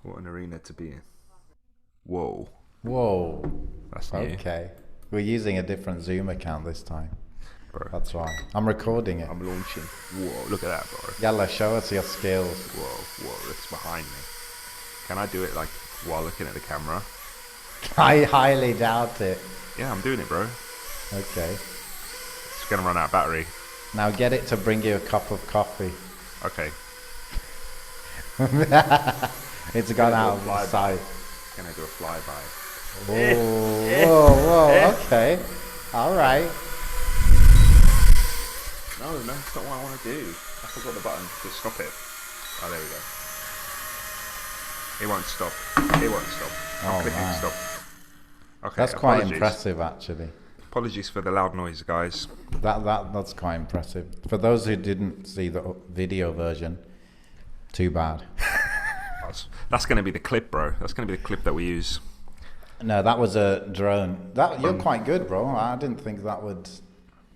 What an arena to be in. Whoa. Whoa. That's new. Okay. We're using a different Zoom account this time. Bro. That's why. I'm recording it. I'm launching. Whoa, look at that, bro. Yalla, show us your skills. Whoa, it's behind me. Can I do it like while looking at the camera? I highly doubt it. Yeah, I'm doing it, bro. Okay. It's gonna run out of battery. Now get it to bring you a cup of coffee. Okay. It's gone out of my sight. Can I do a flyby? Whoa, okay. Alright. No, that's not what I want to do. I forgot the button to stop it. Oh, there we go. It won't stop. I'm clicking stop. Okay, that's quite apologies. impressive, actually. Apologies for the loud noise, guys. That's quite impressive. For those who didn't see the video version, too bad. That's going to be the clip, bro. That's going to be the clip that we use. No, that was a drone. You're quite good, bro. I didn't think that would.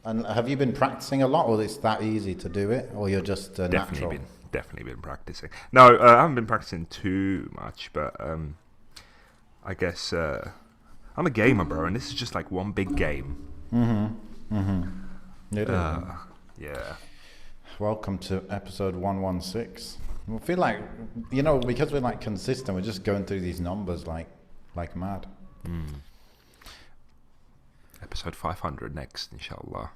And have you been practicing a lot, or it's that easy to do it, or you're just natural? Definitely been practicing. No, I haven't been practicing too much, but I guess I'm a gamer, bro, and this is just like one big game. It is. Yeah. Welcome to episode 116. I feel like, because we're like consistent, we're just going through these numbers like mad. Episode 500 next, inshallah.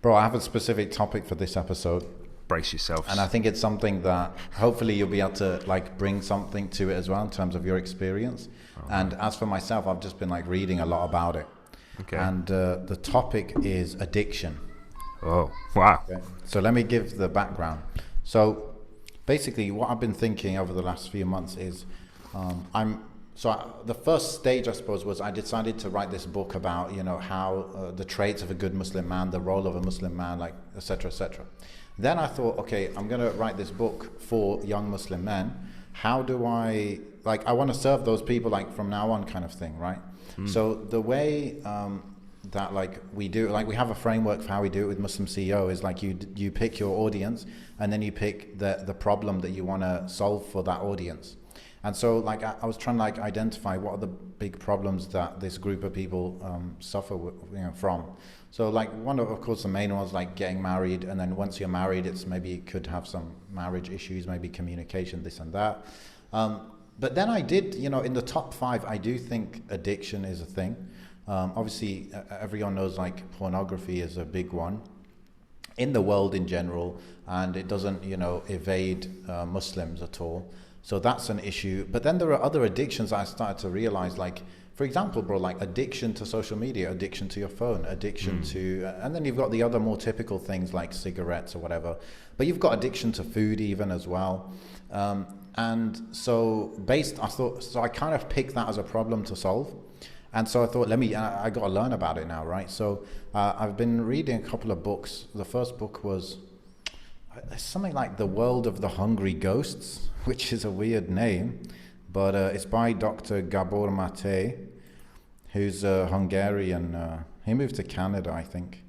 Bro, I have a specific topic for this episode. Brace yourselves. And I think it's something that hopefully you'll be able to like bring something to it as well in terms of your experience. And as for myself, I've just been like reading a lot about it. Okay. And the topic is addiction. Oh, wow. Okay. So let me give the background. So basically what I've been thinking over the last few months is the first stage, I suppose, was I decided to write this book about, how the traits of a good Muslim man, the role of a Muslim man, like, et cetera, et cetera. Then I thought, okay, I'm going to write this book for young Muslim men. How do I want to serve those people, like, from now on kind of thing, right? So the way that, like, we do, like, we have a framework for how we do it with Muslim CEO is, like, you pick your audience, and then you pick the problem that you want to solve for that audience. And so, like, I was trying to, like, identify what are the big problems that this group of people suffer from. So, like, one of course, the main ones, like getting married, and then once you're married, it's maybe you could have some marriage issues, maybe communication, this and that. But then I did, in the top 5, I do think addiction is a thing. Obviously, everyone knows, like, pornography is a big one in the world in general, and it doesn't, evade Muslims at all. So that's an issue. But then there are other addictions I started to realize, like, for example, bro, like addiction to social media, addiction to your phone, addiction to, and then you've got the other more typical things like cigarettes or whatever. But you've got addiction to food even as well. And so I kind of picked that as a problem to solve. And so I thought, I got to learn about it now, right? So I've been reading a couple of books. The first book was something like The World of the Hungry Ghosts, which is a weird name, but it's by Dr. Gabor Mate, who's a Hungarian. He moved to Canada, I think.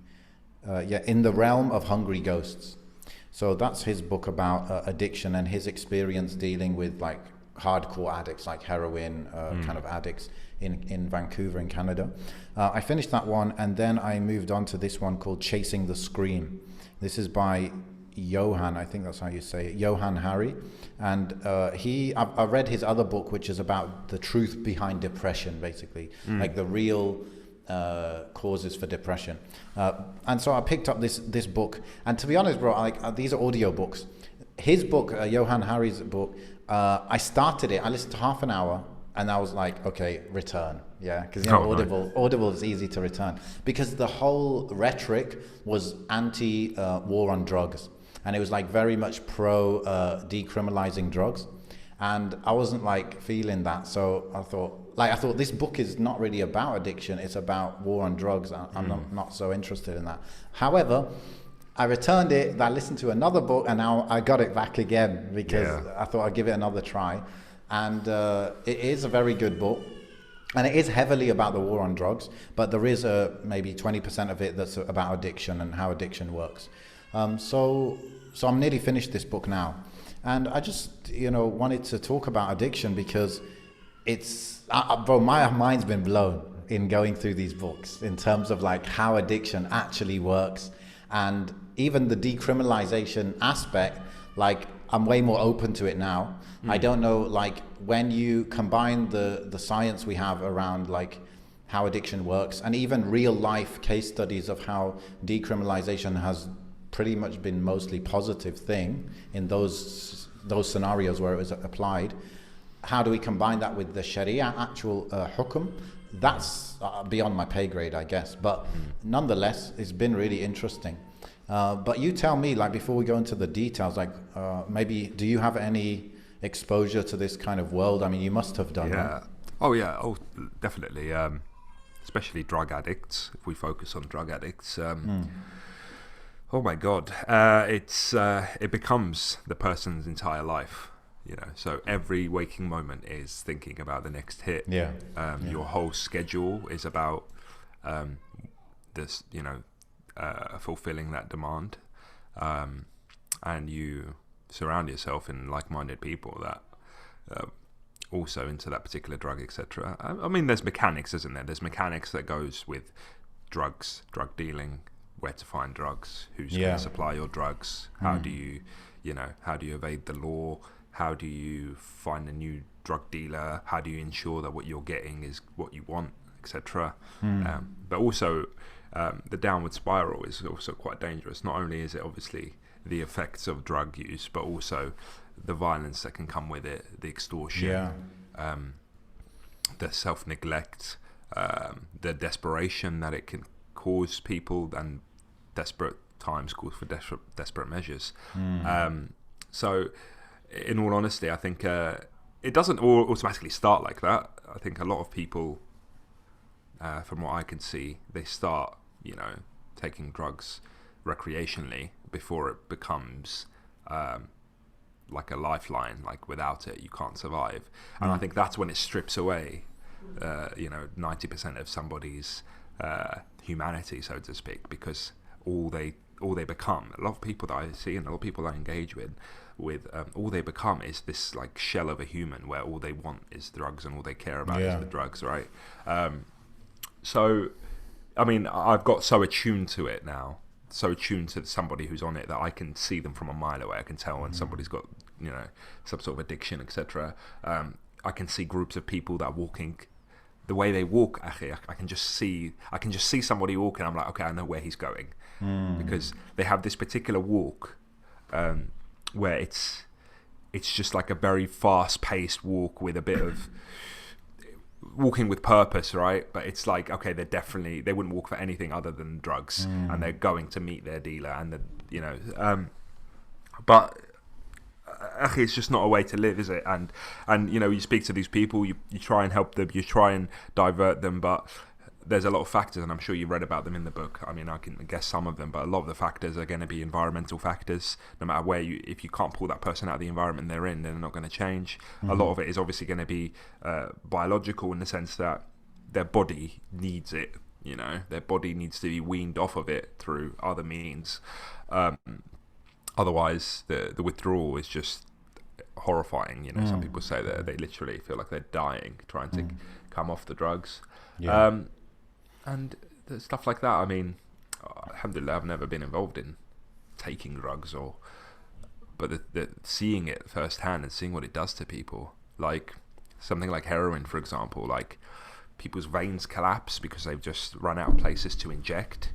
In the Realm of Hungry Ghosts. So that's his book about addiction and his experience dealing with, like, hardcore addicts, like heroin kind of addicts in Vancouver in Canada. I finished that one, and then I moved on to this one called Chasing the Scream. This is by Johan, I think that's how you say it, Johan Hari. And I read his other book, which is about the truth behind depression, basically, like the real causes for depression. And so I picked up this book. And to be honest, bro, like, these are audio books. His book, Johan Hari's book, I started it, I listened to half an hour, and I was like, okay, return. Yeah, because Audible is easy to return. Because the whole rhetoric was anti-war on drugs. And it was, like, very much pro decriminalizing drugs. And I wasn't, like, feeling that. So I thought this book is not really about addiction. It's about war on drugs. I'm not so interested in that. However, I returned it, I listened to another book, and now I got it back again because I thought I'd give it another try. And it is a very good book. And it is heavily about the war on drugs, but there is maybe 20% of it that's about addiction and how addiction works. So I'm nearly finished this book now. And I just, wanted to talk about addiction because it's, bro, my mind's been blown in going through these books in terms of like how addiction actually works, and even the decriminalization aspect. Like, I'm way more open to it now. I don't know, like, when you combine the science we have around like how addiction works, and even real life case studies of how decriminalization has pretty much been mostly positive thing in those scenarios where it was applied. How do we combine that with the Sharia actual hukum? That's beyond my pay grade, I guess. But nonetheless, it's been really interesting. But you tell me, like, before we go into the details, like, maybe, do you have any exposure to this kind of world? I mean, you must have done. Yeah. Right? Oh yeah. Oh, definitely. Especially drug addicts. If we focus on drug addicts, oh my God, it becomes the person's entire life. So every waking moment is thinking about the next hit. Yeah. Your whole schedule is about this. Fulfilling that demand, and you surround yourself in like-minded people that also into that particular drug, etc. I mean, there's mechanics, isn't there? There's mechanics that goes with drugs, drug dealing, where to find drugs, who's going to supply your drugs, how do you evade the law, how do you find a new drug dealer, how do you ensure that what you're getting is what you want, etc. But also the downward spiral is also quite dangerous. Not only is it obviously the effects of drug use, but also the violence that can come with it, the extortion, the self-neglect, the desperation that it can cause people, and desperate times calls for desperate measures. So in all honesty, I think it doesn't automatically start like that. I think a lot of people, from what I can see, they start taking drugs recreationally before it becomes like a lifeline. Like, without it you can't survive. And I think that's when it strips away 90% of somebody's humanity, so to speak, because all they become, a lot of people that I see and a lot of people I engage with all they become is this like shell of a human where all they want is drugs and all they care about is the drugs, right? So I mean, I've got so attuned to it now, so attuned to somebody who's on it, that I can see them from a mile away. I can tell when somebody's got some sort of addiction, etc. I can see groups of people that are walking the way they walk. I can just see somebody walking. I'm like, okay, I know where he's going, because they have this particular walk where it's just like a very fast-paced walk with a bit of walking with purpose, right? But it's like, okay, they wouldn't walk for anything other than drugs, and they're going to meet their dealer, and but it's just not a way to live, is it? And you speak to these people, you try and help them, you try and divert them, but there's a lot of factors, and I'm sure you read about them in the book. I mean, I can guess some of them, but a lot of the factors are going to be environmental factors. No matter where if you can't pull that person out of the environment they're in, they're not going to change. A lot of it is obviously going to be biological, in the sense that their body needs it. Their body needs to be weaned off of it through other means. Otherwise, the withdrawal is just horrifying. Some people say that they literally feel like they're dying trying to come off the drugs. And stuff like that. I mean, alhamdulillah, I've never been involved in taking drugs, but the seeing it firsthand and seeing what it does to people, like something like heroin, for example, like people's veins collapse because they've just run out of places to inject.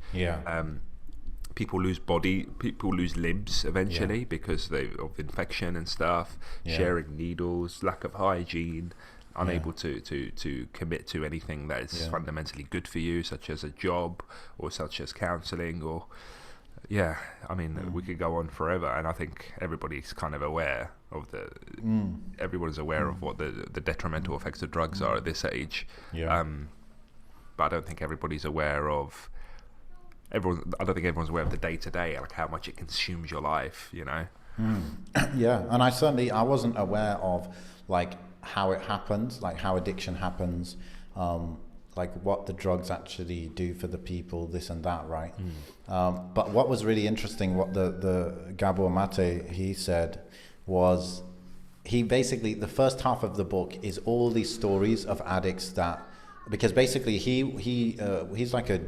People lose limbs eventually because of infection and stuff, sharing needles, lack of hygiene, unable to commit to anything that is fundamentally good for you, such as a job or such as counselling, or I mean, we could go on forever, and I think everybody's kind of aware of everybody's aware of what the detrimental effects of drugs are at this age. But I don't think everybody's aware of I don't think everyone's aware of the day-to-day, like how much it consumes your life, Yeah, and I wasn't aware of like how it happens, like how addiction happens, like what the drugs actually do for the people, this and that, right? But what was really interesting, what the Gabor Mate, he said, was he basically, the first half of the book is all these stories of addicts that, because basically he's like a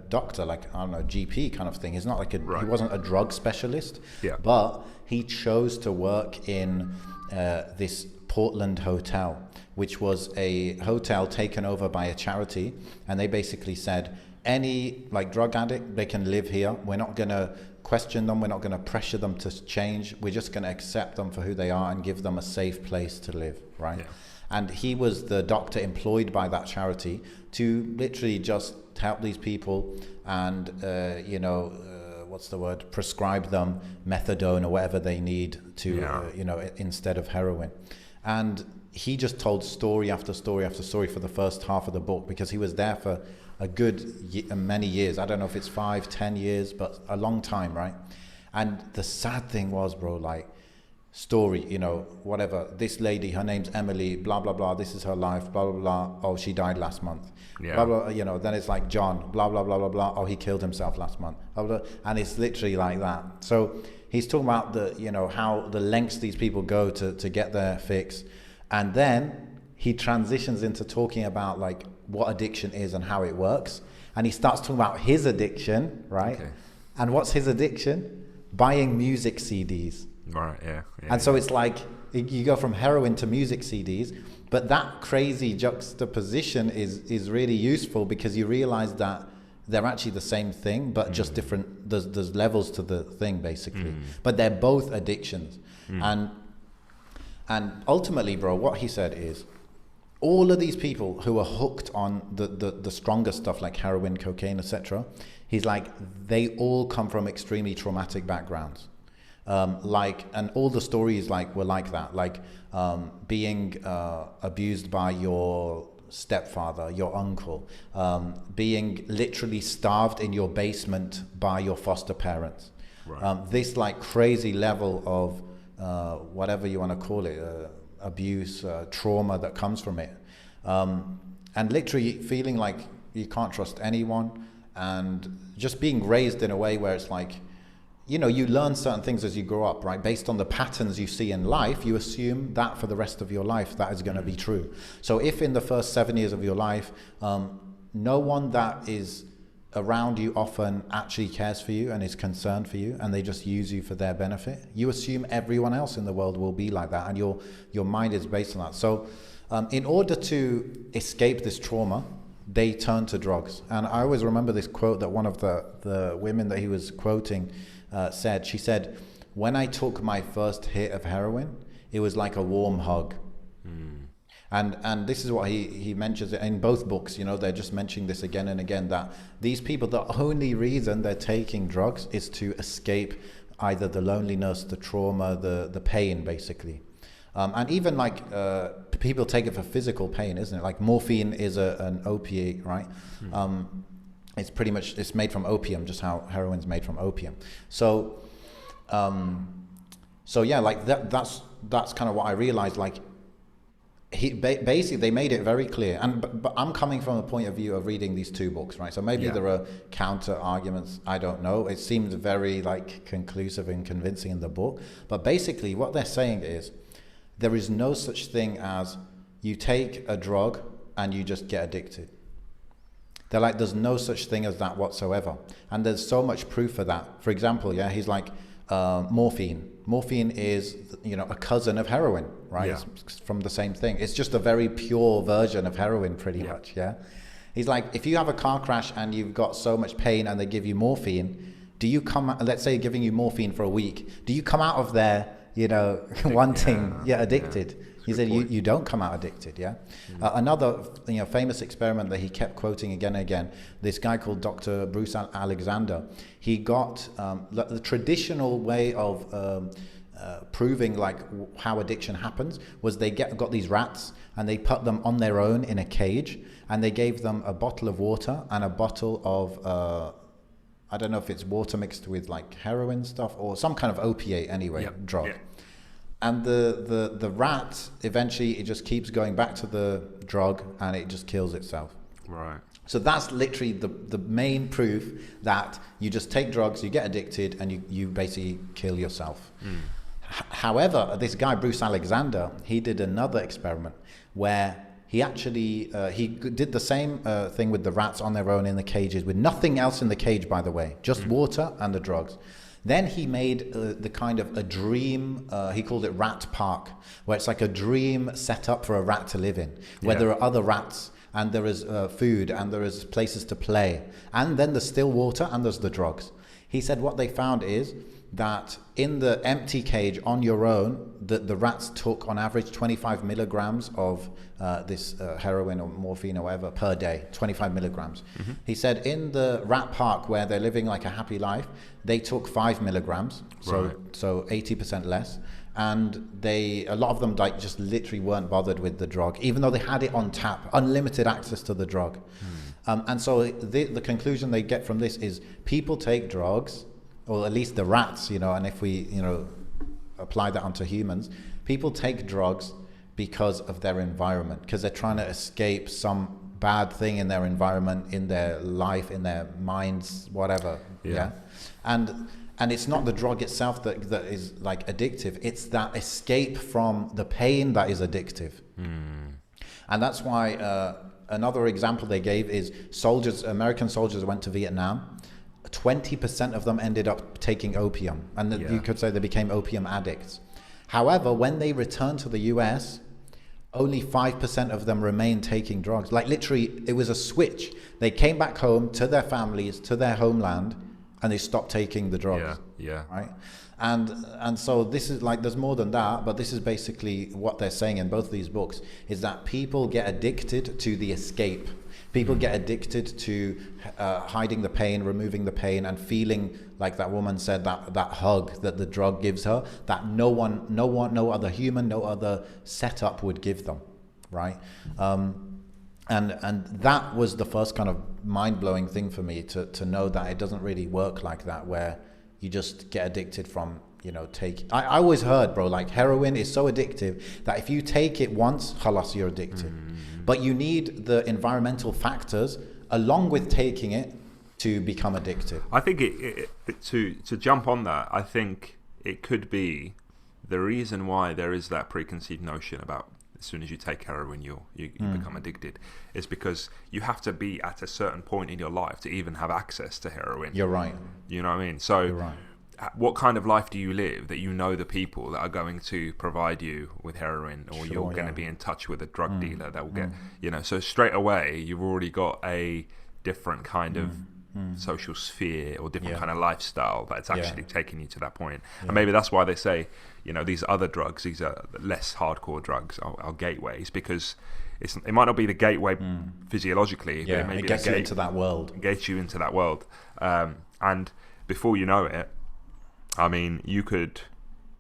doctor, like, I don't know, GP kind of thing. He's not like he wasn't a drug specialist, but he chose to work in this Portland hotel, which was a hotel taken over by a charity, and they basically said, any like drug addict, they can live here. We're not going to question them. We're not going to pressure them to change. We're just going to accept them for who they are and give them a safe place to live, right? Yeah. And he was the doctor employed by that charity to literally just help these people and, what's the word? Prescribe them methadone or whatever they need to, instead of heroin. And he just told story after story after story for the first half of the book, because he was there for a good many years. I don't know if it's 5-10 years, but a long time, right? And the sad thing was, bro, like, story, whatever, this lady, her name's Emily, blah blah blah, this is her life, blah blah blah, oh, she died last month, blah blah, then it's like John, blah blah blah blah blah, oh, he killed himself last month, blah, blah, and it's literally like that. So he's talking about the how the lengths these people go to get their fix, and then he transitions into talking about like what addiction is and how it works, and he starts talking about his addiction, right? Okay. And what's his addiction? Buying music CDs. Right, yeah. And so it's like you go from heroin to music CDs, but that crazy juxtaposition is really useful, because you realize that they're actually the same thing, but just different. There's levels to the thing, basically, but they're both addictions. And ultimately, bro, what he said is, all of these people who are hooked on the stronger stuff like heroin, cocaine, etc., he's like, they all come from extremely traumatic backgrounds. And all the stories were like that, being abused by your stepfather, your uncle, being literally starved in your basement by your foster parents. Right. This crazy level of whatever you want to call it, abuse, trauma that comes from it, and literally feeling like you can't trust anyone, and just being raised in a way where it's like, you learn certain things as you grow up, right? Based on the patterns you see in life, you assume that for the rest of your life, that is going to be true. So if in the first 7 years of your life, no one that is around you often actually cares for you and is concerned for you, and they just use you for their benefit, you assume everyone else in the world will be like that, and your mind is based on that. So in order to escape this trauma, they turn to drugs. And I always remember this quote that one of the women that he was quoting said. She said, when I took my first hit of heroin, it was like a warm hug. And this is what he mentions in both books. They're just mentioning this again and again, that these people, the only reason they're taking drugs is to escape either the loneliness, the trauma, the pain, basically. And even people take it for physical pain, isn't it? Like morphine is an opiate, right? It's pretty much, it's made from opium, just how heroin's made from opium. So yeah, that's kind of what I realized. Basically they made it very clear, but I'm coming from a point of view of reading these two books, right? So maybe there are counter arguments, I don't know. It seems very conclusive and convincing in the book, but basically what they're saying is, there is no such thing as you take a drug and you just get addicted. They're like, there's no such thing as that whatsoever. And there's so much proof for that. For example, he's like, morphine. Morphine is, a cousin of heroin, right? Yeah. It's from the same thing. It's just a very pure version of heroin, pretty much, yeah? He's like, if you have a car crash and you've got so much pain and they give you morphine, do you let's say giving you morphine for a week, do you come out of there, wanting, addicted? Yeah. He said, you don't come out addicted, yeah? Another famous experiment that he kept quoting again and again, this guy called Dr. Bruce Alexander, he got the traditional way of proving how addiction happens was they got these rats and they put them on their own in a cage, and they gave them a bottle of water and a bottle of, I don't know if it's water mixed with heroin stuff or some kind of opiate anyway, drug. Yeah. And the rat, eventually, it just keeps going back to the drug and it just kills itself. Right. So that's literally the main proof that you just take drugs, you get addicted, and you basically kill yourself. However, this guy, Bruce Alexander, he did another experiment where he actually, he did the same thing with the rats on their own in the cages, with nothing else in the cage, by the way, just water and the drugs. Then he made the kind of a dream, he called it Rat Park, where it's like a dream set up for a rat to live in, where there are other rats, and there is food, and there is places to play, and then there's still water, and there's the drugs. He said what they found is that in the empty cage on your own, the rats took on average 25 milligrams of this heroin or morphine or whatever per day, 25 milligrams. He said in the rat park where they're living like a happy life, they took 5 milligrams, so 80% less. And a lot of them like just literally weren't bothered with the drug, even though they had it on tap, unlimited access to the drug. And so the conclusion they get from this is people take drugs, or at least the rats, and if we, apply that onto humans, people take drugs because of their environment, because they're trying to escape some bad thing in their environment, in their life, in their minds, whatever. And it's not the drug itself that is like addictive, it's that escape from the pain that is addictive. And that's why another example they gave is American soldiers went to Vietnam. 20% of them ended up taking opium, and you could say they became opium addicts. However, when they returned to the US, only 5% of them remained taking drugs. Like literally, it was a switch. They came back home to their families, to their homeland, and they stopped taking the drugs. Right? And so this is like, there's more than that, but this is basically what they're saying in both these books, is that people get addicted to the escape. People get addicted to hiding the pain, removing the pain, and feeling like that woman said, that hug that the drug gives her, that no other human, no other setup would give them, right? And that was the first kind of mind-blowing thing for me to know that it doesn't really work like that, where you just get addicted from, I always heard, bro, like heroin is so addictive that if you take it once, khalas, you're addicted. But you need the environmental factors along with taking it to become addictive. I think to jump on that, I think it could be the reason why there is that preconceived notion about as soon as you take heroin, you become addicted, is because you have to be at a certain point in your life to even have access to heroin. You're right. You know what I mean? So you're right. What kind of life do you live that you know the people that are going to provide you with heroin, or you're going to be in touch with a drug dealer that will get, so straight away you've already got a different kind of social sphere or different kind of lifestyle that's actually taking you to that point. And maybe that's why they say, these other drugs, these are less hardcore drugs, are gateways, because it might not be the gateway physiologically, but maybe it gets you into that world. It gets you into that world. And before you know it, I mean, you could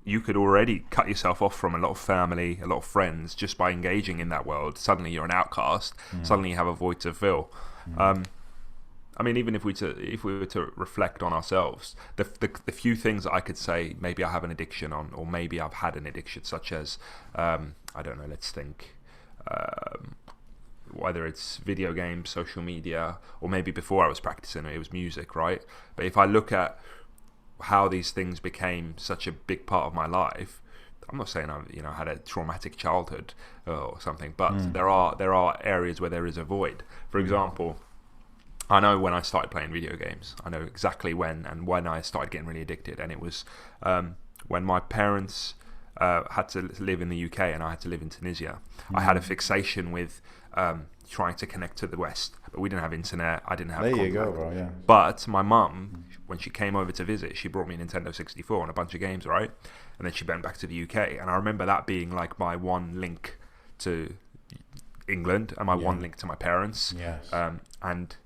already cut yourself off from a lot of family, a lot of friends, just by engaging in that world. Suddenly you're an outcast. Suddenly you have a void to fill. I mean, even if we were to reflect on ourselves, the few things that I could say maybe I have an addiction on, or maybe I've had an addiction, such as I don't know, let's think, whether it's video games, social media, or maybe before I was practicing it was music, right? But if I look at how these things became such a big part of my life, I'm not saying I had a traumatic childhood or something, but there are areas where there is a void. For example, I know when I started playing video games, I know exactly when I started getting really addicted, and it was when my parents had to live in the UK and I had to live in Tunisia. I had a fixation with trying to connect to the West, but we didn't have internet. I didn't have contact. You go, bro. Yeah. But my mum, when she came over to visit, she brought me a Nintendo 64 and a bunch of games, right? And then she went back to the UK, and I remember that being like my one link to England and my one link to my parents. Yes. And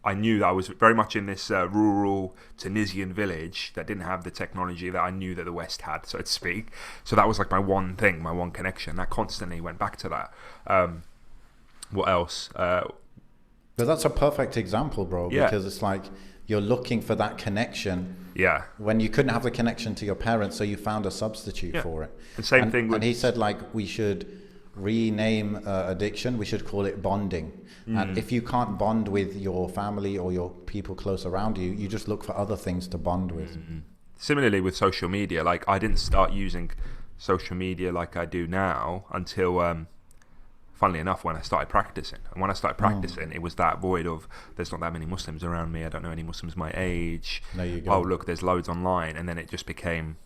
I knew that I was very much in this rural Tunisian village that didn't have the technology that I knew that the West had, so to speak. So that was like my one thing, my one connection. I constantly went back to that. What else? But that's a perfect example, bro, because it's like you're looking for that connection. Yeah. When you couldn't have the connection to your parents, so you found a substitute for it. The same thing with... And he said, like, we should rename addiction, we should call it bonding. And if you can't bond with your family or your people close around you, you just look for other things to bond with. similarly with social media, like I didn't start using social media like I do now until funnily enough, when I started practicing. And when I started practicing, it was that void of, there's not that many Muslims around me, I don't know any Muslims my age. There you go. Oh, look, there's loads online. And then it just became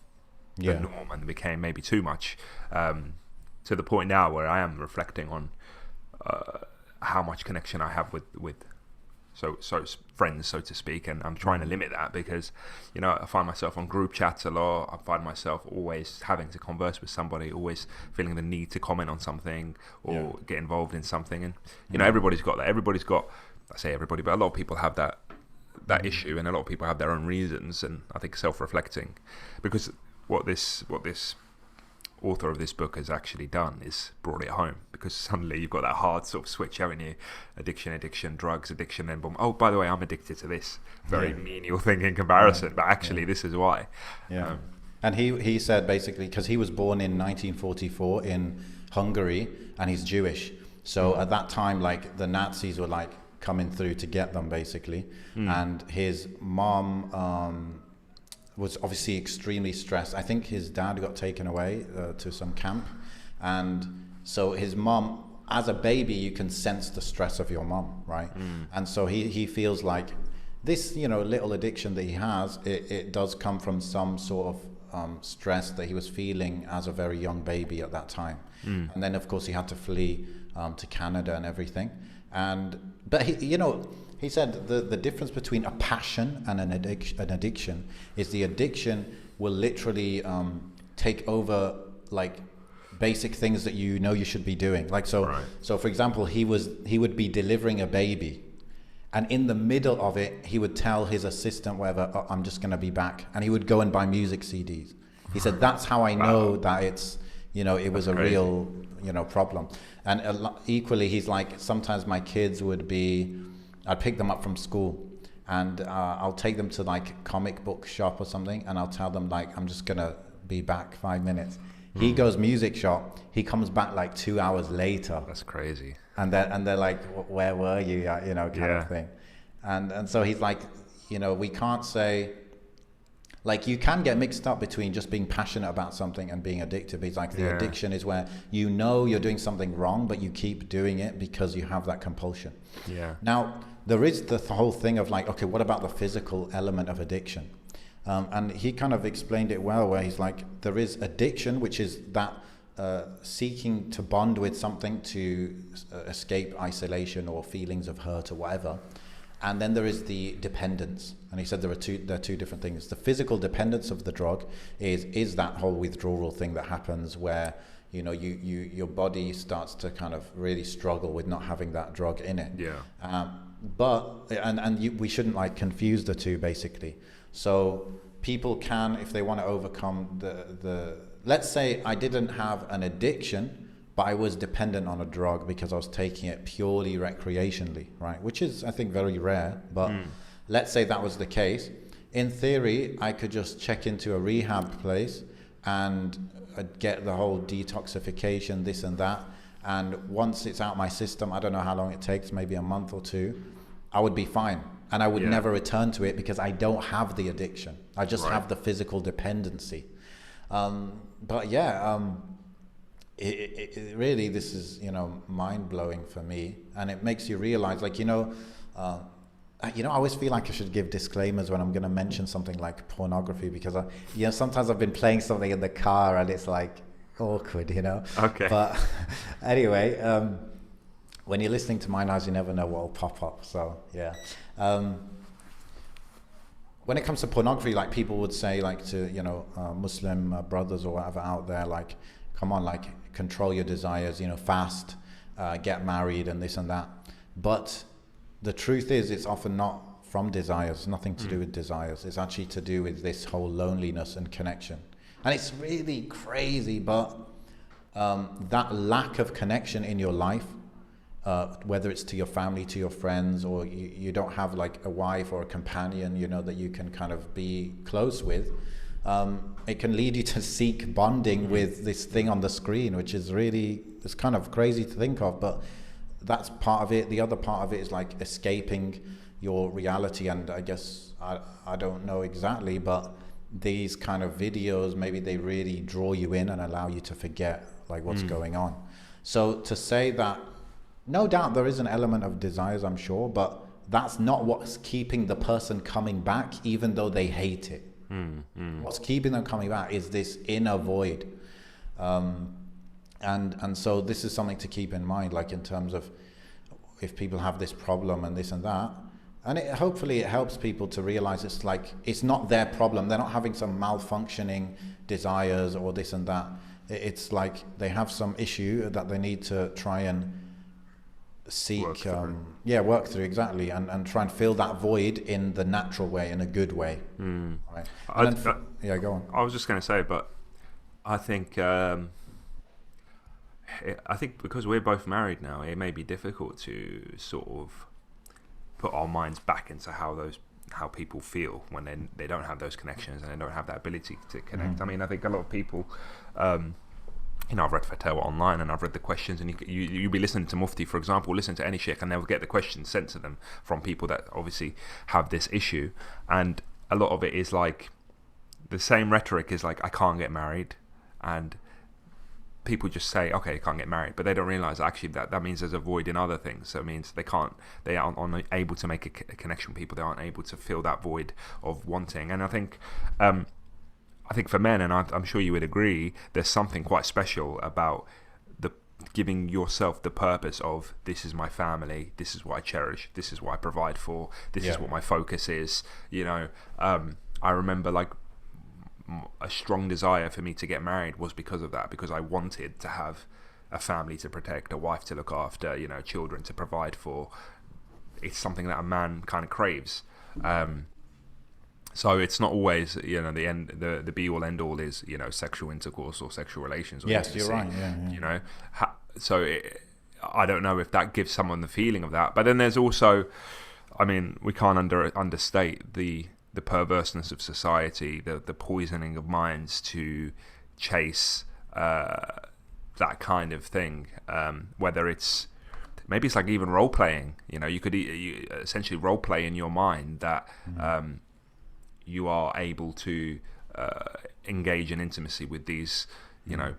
the norm, and became maybe too much, to the point now where I am reflecting on how much connection I have with so friends, so to speak, and I'm trying to limit that, because I find myself on group chats a lot. I find myself always having to converse with somebody, always feeling the need to comment on something or get involved in something. And everybody's got that. Everybody's got, I say everybody, but a lot of people have that issue, and a lot of people have their own reasons. And I think self-reflecting, because what this author of this book has actually done is brought it home, because suddenly you've got that hard sort of switch, haven't you? Addiction, drugs addiction, then boom, oh, by the way, I'm addicted to this very menial thing in comparison, but actually this is why. And he said, basically, because he was born in 1944 in Hungary, and he's Jewish, so at that time, like, the Nazis were like coming through to get them, basically. And his mom was obviously extremely stressed. I think his dad got taken away to some camp, and so his mom, as a baby, you can sense the stress of your mom, right? And so he feels like this, little addiction that he has, it does come from some sort of stress that he was feeling as a very young baby at that time. And then, of course, he had to flee to Canada and everything. But he said the difference between a passion and an addiction is the addiction will literally take over, like, basic things that you should be doing. Like, so for example, he would be delivering a baby, and in the middle of it, he would tell his assistant, whatever, oh, I'm just going to be back. And he would go and buy music CDs. He said, that's how I know that it's, it was a real, problem. And equally, he's like, sometimes my kids I'd pick them up from school, and I'll take them to like a comic book shop or something, and I'll tell them, like, I'm just gonna be back 5 minutes. He goes music shop, he comes back like 2 hours later. That's crazy. And they're like, where were you, kind of thing. And so he's like, we can't say, like, you can get mixed up between just being passionate about something and being addicted. It's like the addiction is where you're doing something wrong, but you keep doing it because you have that compulsion. Now, there is the whole thing of like, okay, what about the physical element of addiction? And he kind of explained it well, where he's like, there is addiction, which is that seeking to bond with something to escape isolation or feelings of hurt or whatever. And then there is the dependence. And he said there are two different things. The physical dependence of the drug is that whole withdrawal thing that happens where, your body starts to kind of really struggle with not having that drug in it. We shouldn't like confuse the two, basically. So people can, if they want to overcome the let's say I didn't have an addiction, but I was dependent on a drug because I was taking it purely recreationally, right? Which is, I think, very rare, but let's say that was the case. In theory, I could just check into a rehab place and get the whole detoxification, this and that. And once it's out my system, I don't know how long it takes, maybe a month or two, I would be fine. And I would never return to it because I don't have the addiction. I just have the physical dependency. It really, this is, mind-blowing for me. And it makes you realize, like, I always feel like I should give disclaimers when I'm going to mention something like pornography, because, sometimes I've been playing something in the car and it's like awkward, Okay. But anyway, when you're listening to mine eyes, you never know what will pop up. So, yeah. When it comes to pornography, like, people would say, like, to, Muslim brothers or whatever out there, like, come on, like, control your desires, fast, get married and this and that. But the truth is, it's often not from desires, nothing to do with desires. It's actually to do with this whole loneliness and connection. And it's really crazy, but that lack of connection in your life, whether it's to your family, to your friends, or you don't have like a wife or a companion, that you can kind of be close with, it can lead you to seek bonding with this thing on the screen, which is really, it's kind of crazy to think of, but that's part of it. The other part of it is like escaping your reality. And I guess, I don't know exactly, but these kind of videos, maybe they really draw you in and allow you to forget like what's going on. So to say that, no doubt there is an element of desires, I'm sure, but that's not what's keeping the person coming back, even though they hate it. What's keeping them coming back is this inner void. And so this is something to keep in mind, like in terms of if people have this problem and this and that, and hopefully it helps people to realize it's like, it's not their problem. They're not having some malfunctioning desires or this and that. It's like they have some issue that they need to try and seek, work through, exactly, and try and fill that void in the natural way, in a good way. Right? Go on. I was just going to say, but I think because we're both married now, it may be difficult to sort of put our minds back into how people feel when they don't have those connections and they don't have that ability to connect. I mean, I think a lot of people, I've read Fatwa online and I've read the questions, and you'll be listening to Mufti, for example, listen to any sheikh, and they'll get the questions sent to them from people that obviously have this issue, and a lot of it is like the same rhetoric is like, I can't get married, and people just say, okay, you can't get married, but they don't realize actually that means there's a void in other things. So it means they aren't able to make a connection with people. They aren't able to fill that void of wanting. And I think for men, and I'm sure you would agree, there's something quite special about giving yourself the purpose of, this is my family, this is what I cherish, this is what I provide for, this is what my focus is. I remember like a strong desire for me to get married was because of that, because I wanted to have a family to protect, a wife to look after, children to provide for. It's something that a man kind of craves. So it's not always, the be all end all is, sexual intercourse or sexual relations. Or yes, you're right. Yeah. I don't know if that gives someone the feeling of that. But then there's also, I mean, we can't understate the perverseness of society, the poisoning of minds to chase that kind of thing. Whether it's, maybe it's like even role playing. You could essentially role play in your mind that you are able to engage in intimacy with these,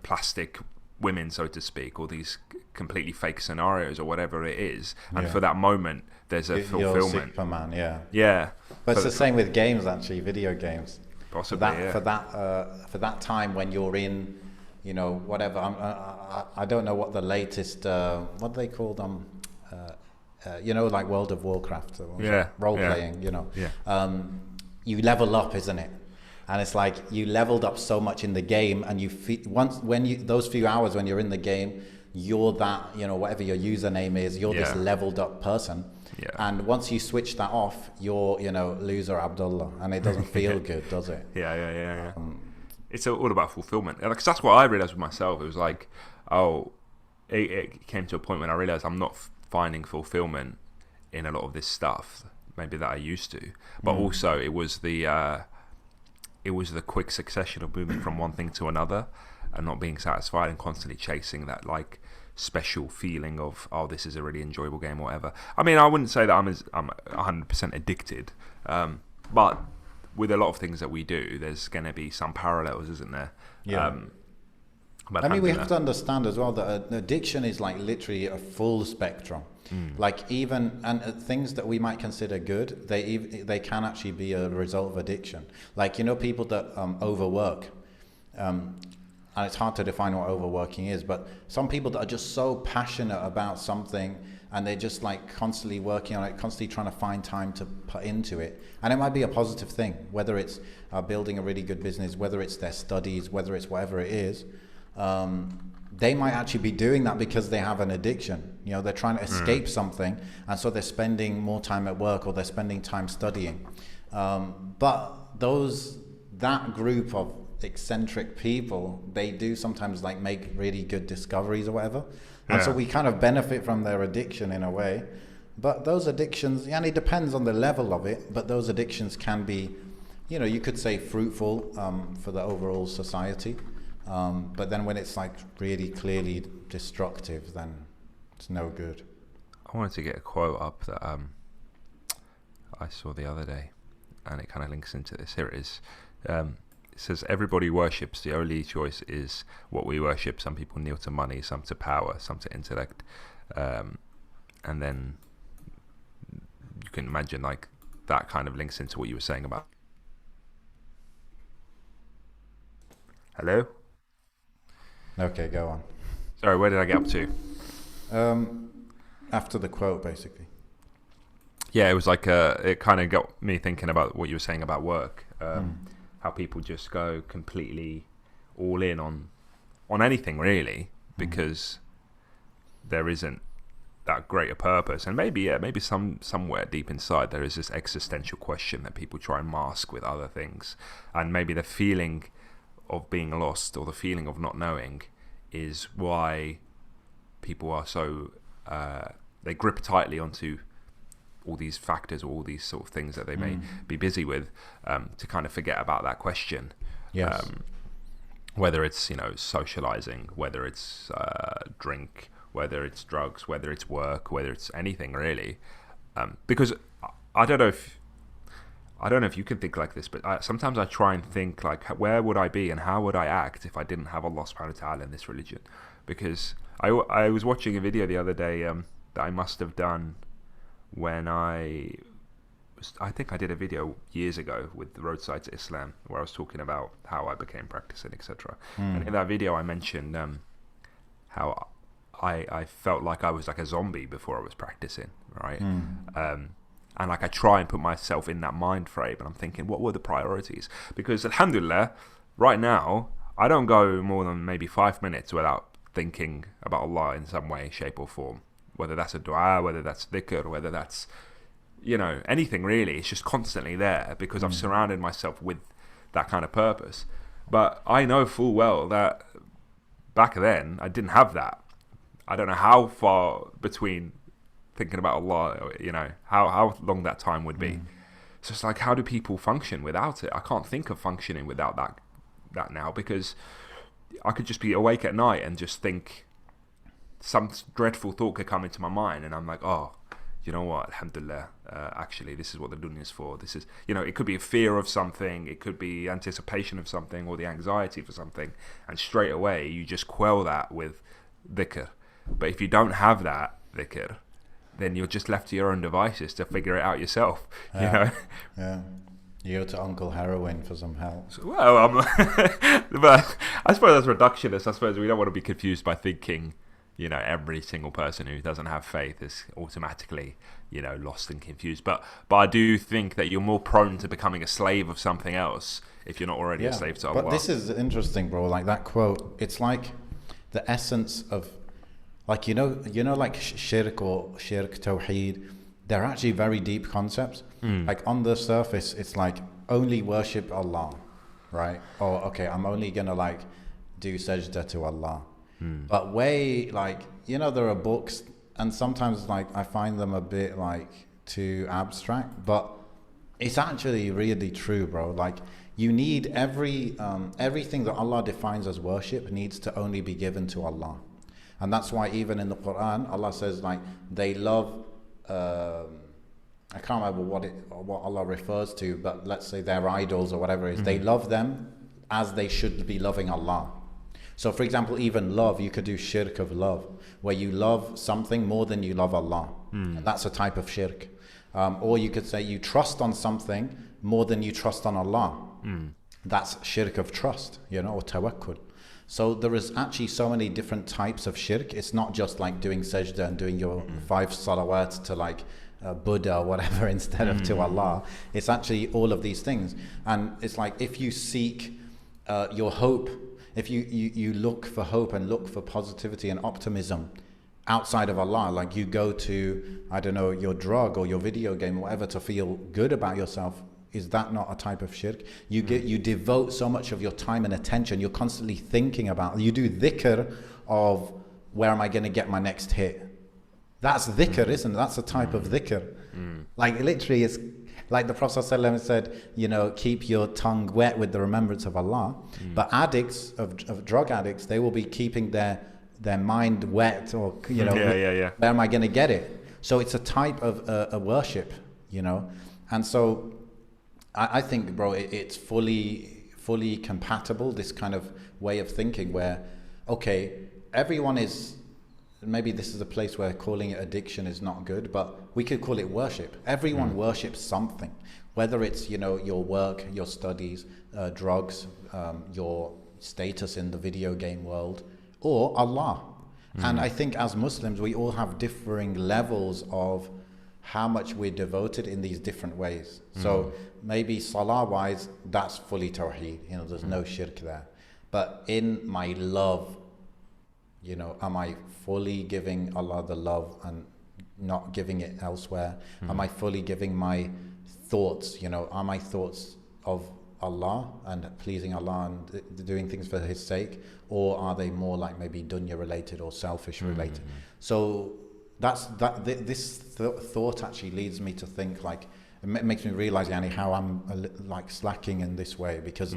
plastic women, so to speak, or these completely fake scenarios or whatever it is. And for that moment, there's a fulfillment. Superman, yeah. But it's the same with games, actually, video games. Possibly, for that time when you're in, whatever. I don't know what the latest, what do they call them? Like World of Warcraft. Role playing. You level up, isn't it? And it's like you leveled up so much in the game, and those few hours when you're in the game, you're that, whatever your username is, you're this leveled up person. Yeah. And once you switch that off, you're, loser Abdullah, and it doesn't feel good, does it? Yeah. It's all about fulfillment. Because that's what I realized with myself. It was like, it came to a point when I realized I'm not finding fulfillment in a lot of this stuff, maybe that I used to. But also, it was the quick succession of moving from one thing to another and not being satisfied and constantly chasing that like special feeling of, this is a really enjoyable game or whatever. I mean, I wouldn't say that I'm 100% addicted, but with a lot of things that we do, there's going to be some parallels, isn't there? But we have to understand as well that addiction is like literally a full spectrum. Like even things that we might consider good, they can actually be a result of addiction. Like people that overwork, and it's hard to define what overworking is, but some people that are just so passionate about something and they're just like constantly working on it, constantly trying to find time to put into it. And it might be a positive thing, whether it's building a really good business, whether it's their studies, whether it's whatever it is. They might actually be doing that because they have an addiction. They're trying to escape something, and so they're spending more time at work or they're spending time studying. But that group of eccentric people, they do sometimes like make really good discoveries or whatever. And so we kind of benefit from their addiction in a way. But those addictions, and it depends on the level of it, but those addictions can be, you could say fruitful for the overall society. But then when it's like really clearly destructive, then it's no good. I wanted to get a quote up that I saw the other day, and it kind of links into this. Here it is. It says everybody worships. The only choice is what we worship. Some people kneel to money, some to power, some to intellect, and then you can imagine like that kind of links into what you were saying about. Hello? Okay, go on. Sorry, where did I get up to? After the quote, basically. Yeah, it was like it kind of got me thinking about what you were saying about work. How people just go completely all in on anything really, because there isn't that greater purpose. And maybe somewhere deep inside there is this existential question that people try and mask with other things, and maybe the feeling of being lost or the feeling of not knowing is why people are so they grip tightly onto all these factors or all these sort of things that they may be busy with, to kind of forget about that question. Yes. Whether it's, you know, socializing, whether it's drink, whether it's drugs, whether it's work, whether it's anything really, because I don't know if you can think like this, but sometimes I try and think like, where would I be and how would I act if I didn't have Allah subhanahu wa ta'ala in this religion? Because I was watching a video the other day that I must have done when I think I did a video years ago with the Roadside to Islam, where I was talking about how I became practicing, etc. And in that video I mentioned how I felt like I was like a zombie before I was practicing, right? And like I try and put myself in that mind frame, and I'm thinking, what were the priorities? Because alhamdulillah, right now I don't go more than maybe 5 minutes without thinking about Allah in some way, shape or form. Whether that's a dua, whether that's dhikr, whether that's, you know, anything really. It's just constantly there because I've surrounded myself with that kind of purpose. But I know full well that back then I didn't have that. I don't know how far between thinking about Allah, you know, how long that time would be. So it's like, how do people function without it? I can't think of functioning without that now, because I could just be awake at night and just think some dreadful thought could come into my mind, and I'm like, oh, you know what, alhamdulillah, actually this is what the dunya is for. This is, you know, it could be a fear of something, it could be anticipation of something, or the anxiety for something, and straight away you just quell that with dhikr. But if you don't have that dhikr, then you're just left to your own devices to figure it out yourself. You know. Yeah. You go to Uncle Heroin for some help. So, well, but I suppose that's reductionist. I suppose we don't want to be confused by thinking, you know, every single person who doesn't have faith is automatically, you know, lost and confused. But I do think that you're more prone to becoming a slave of something else if you're not already a slave to Allah. But this is interesting, bro. Like that quote, it's like the essence of, like, you know, like shirk or shirk, tawheed, they're actually very deep concepts. Like on the surface, it's like only worship Allah, right? Or okay, I'm only gonna like do sajda to Allah. But way, like, you know, there are books, and sometimes like I find them a bit like too abstract, but it's actually really true, bro. Like you need everything that Allah defines as worship needs to only be given to Allah. And that's why even in the Quran, Allah says like they love, I can't remember what Allah refers to, but let's say their idols or whatever it is, they love them as they should be loving Allah. So for example, even love, you could do shirk of love, where you love something more than you love Allah. And that's a type of shirk. Or you could say you trust on something more than you trust on Allah. That's shirk of trust, you know, or tawakkul. So there is actually so many different types of shirk. It's not just like doing sajda and doing your 5 salawat to like Buddha or whatever instead of to Allah. It's actually all of these things. And it's like if you seek your hope, if you look for hope and look for positivity and optimism outside of Allah, like you go to, I don't know, your drug or your video game or whatever to feel good about yourself, is that not a type of shirk? You devote so much of your time and attention, you're constantly thinking about, you do dhikr of where am I going to get my next hit. That's dhikr, isn't it? That's a type of dhikr. Like literally it's like the Prophet ﷺ said, you know, keep your tongue wet with the remembrance of Allah. But addicts, of drug addicts, they will be keeping their mind wet, or, you know, where am I going to get it? So it's a type of a worship, you know. And so I think, bro, it's fully fully compatible, this kind of way of thinking where, okay, everyone is, maybe this is a place where calling it addiction is not good, but we could call it worship. Everyone worships something, whether it's, you know, your work, your studies, drugs, your status in the video game world, or Allah. And I think as Muslims, we all have differing levels of how much we're devoted in these different ways. So maybe salah wise, that's fully tawheed, you know, there's no shirk there. But in my love, you know, am I fully giving Allah the love and not giving it elsewhere? Am I fully giving my thoughts, you know, are my thoughts of Allah and pleasing Allah and doing things for His sake? Or are they more like maybe dunya related or selfish related? So this thought actually leads me to think, like, it makes me realize, Yani, how I'm like slacking in this way, because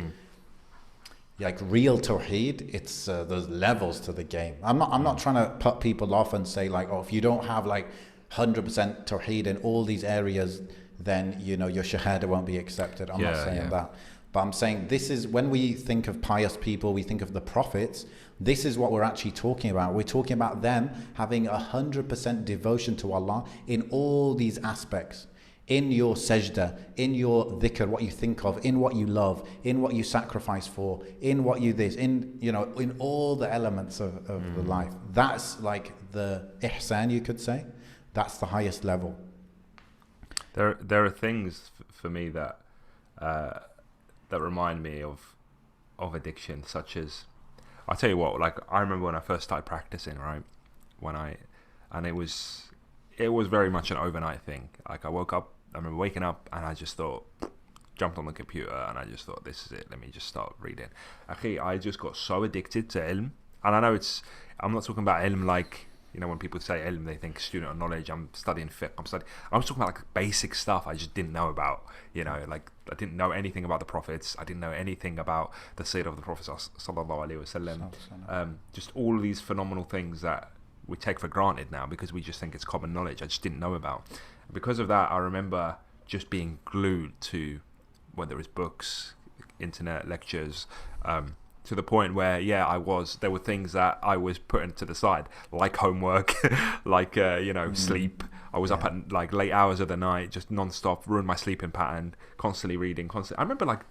like real tawheed, it's there's levels to the game. I'm not trying to put people off and say like, oh, if you don't have like 100% tawheed in all these areas, then, you know, your shahada won't be accepted. I'm not saying that. But I'm saying this is, when we think of pious people, we think of the prophets, this is what we're actually talking about. We're talking about them having 100% devotion to Allah in all these aspects. In your sajda, in your dhikr, what you think of, in what you love, in what you sacrifice for, in what you this, in, you know, in all the elements of the life. That's like the ihsan, you could say. That's the highest level. There are things for me that that remind me of addiction, such as, I'll tell you what, like, I remember when I first started practicing, right? And it was very much an overnight thing. Like, I remember waking up and I just thought, jumped on the computer and I just thought, this is it, let me just start reading. Actually, I just got so addicted to ilm. And I know I'm not talking about ilm like, you know, when people say ilm, they think student of knowledge. I'm studying fiqh. I'm talking about like basic stuff I just didn't know about. You know, like, I didn't know anything about the prophets. I didn't know anything about the seerah of the Prophet sallallahu alaihi wasallam. Just all of these phenomenal things that we take for granted now because we just think it's common knowledge. I just didn't know about. Because of that, I remember just being glued to, whether it's books, internet, lectures, to the point where, there were things that I was putting to the side, like homework, like, sleep. I was up at like late hours of the night, just non-stop, ruined my sleeping pattern, constantly reading, I remember like,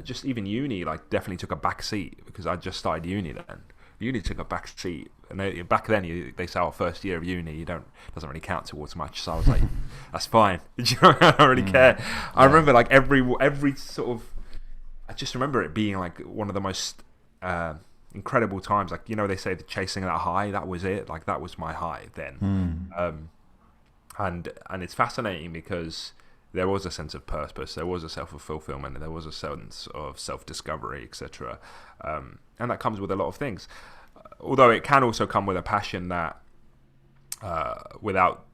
just even uni, like, definitely took a back seat because I just started uni then. Uni took a back seat, and back then they say, first year of uni, doesn't really count towards much. So I was like, that's fine. I don't really care. I remember like every sort of, I just remember it being like one of the most incredible times. Like, you know, they say the chasing that high, that was it. Like, that was my high then. And it's fascinating because there was a sense of purpose, there was a self-fulfillment, there was a sense of self-discovery, etc. And that comes with a lot of things. Although it can also come with a passion that, without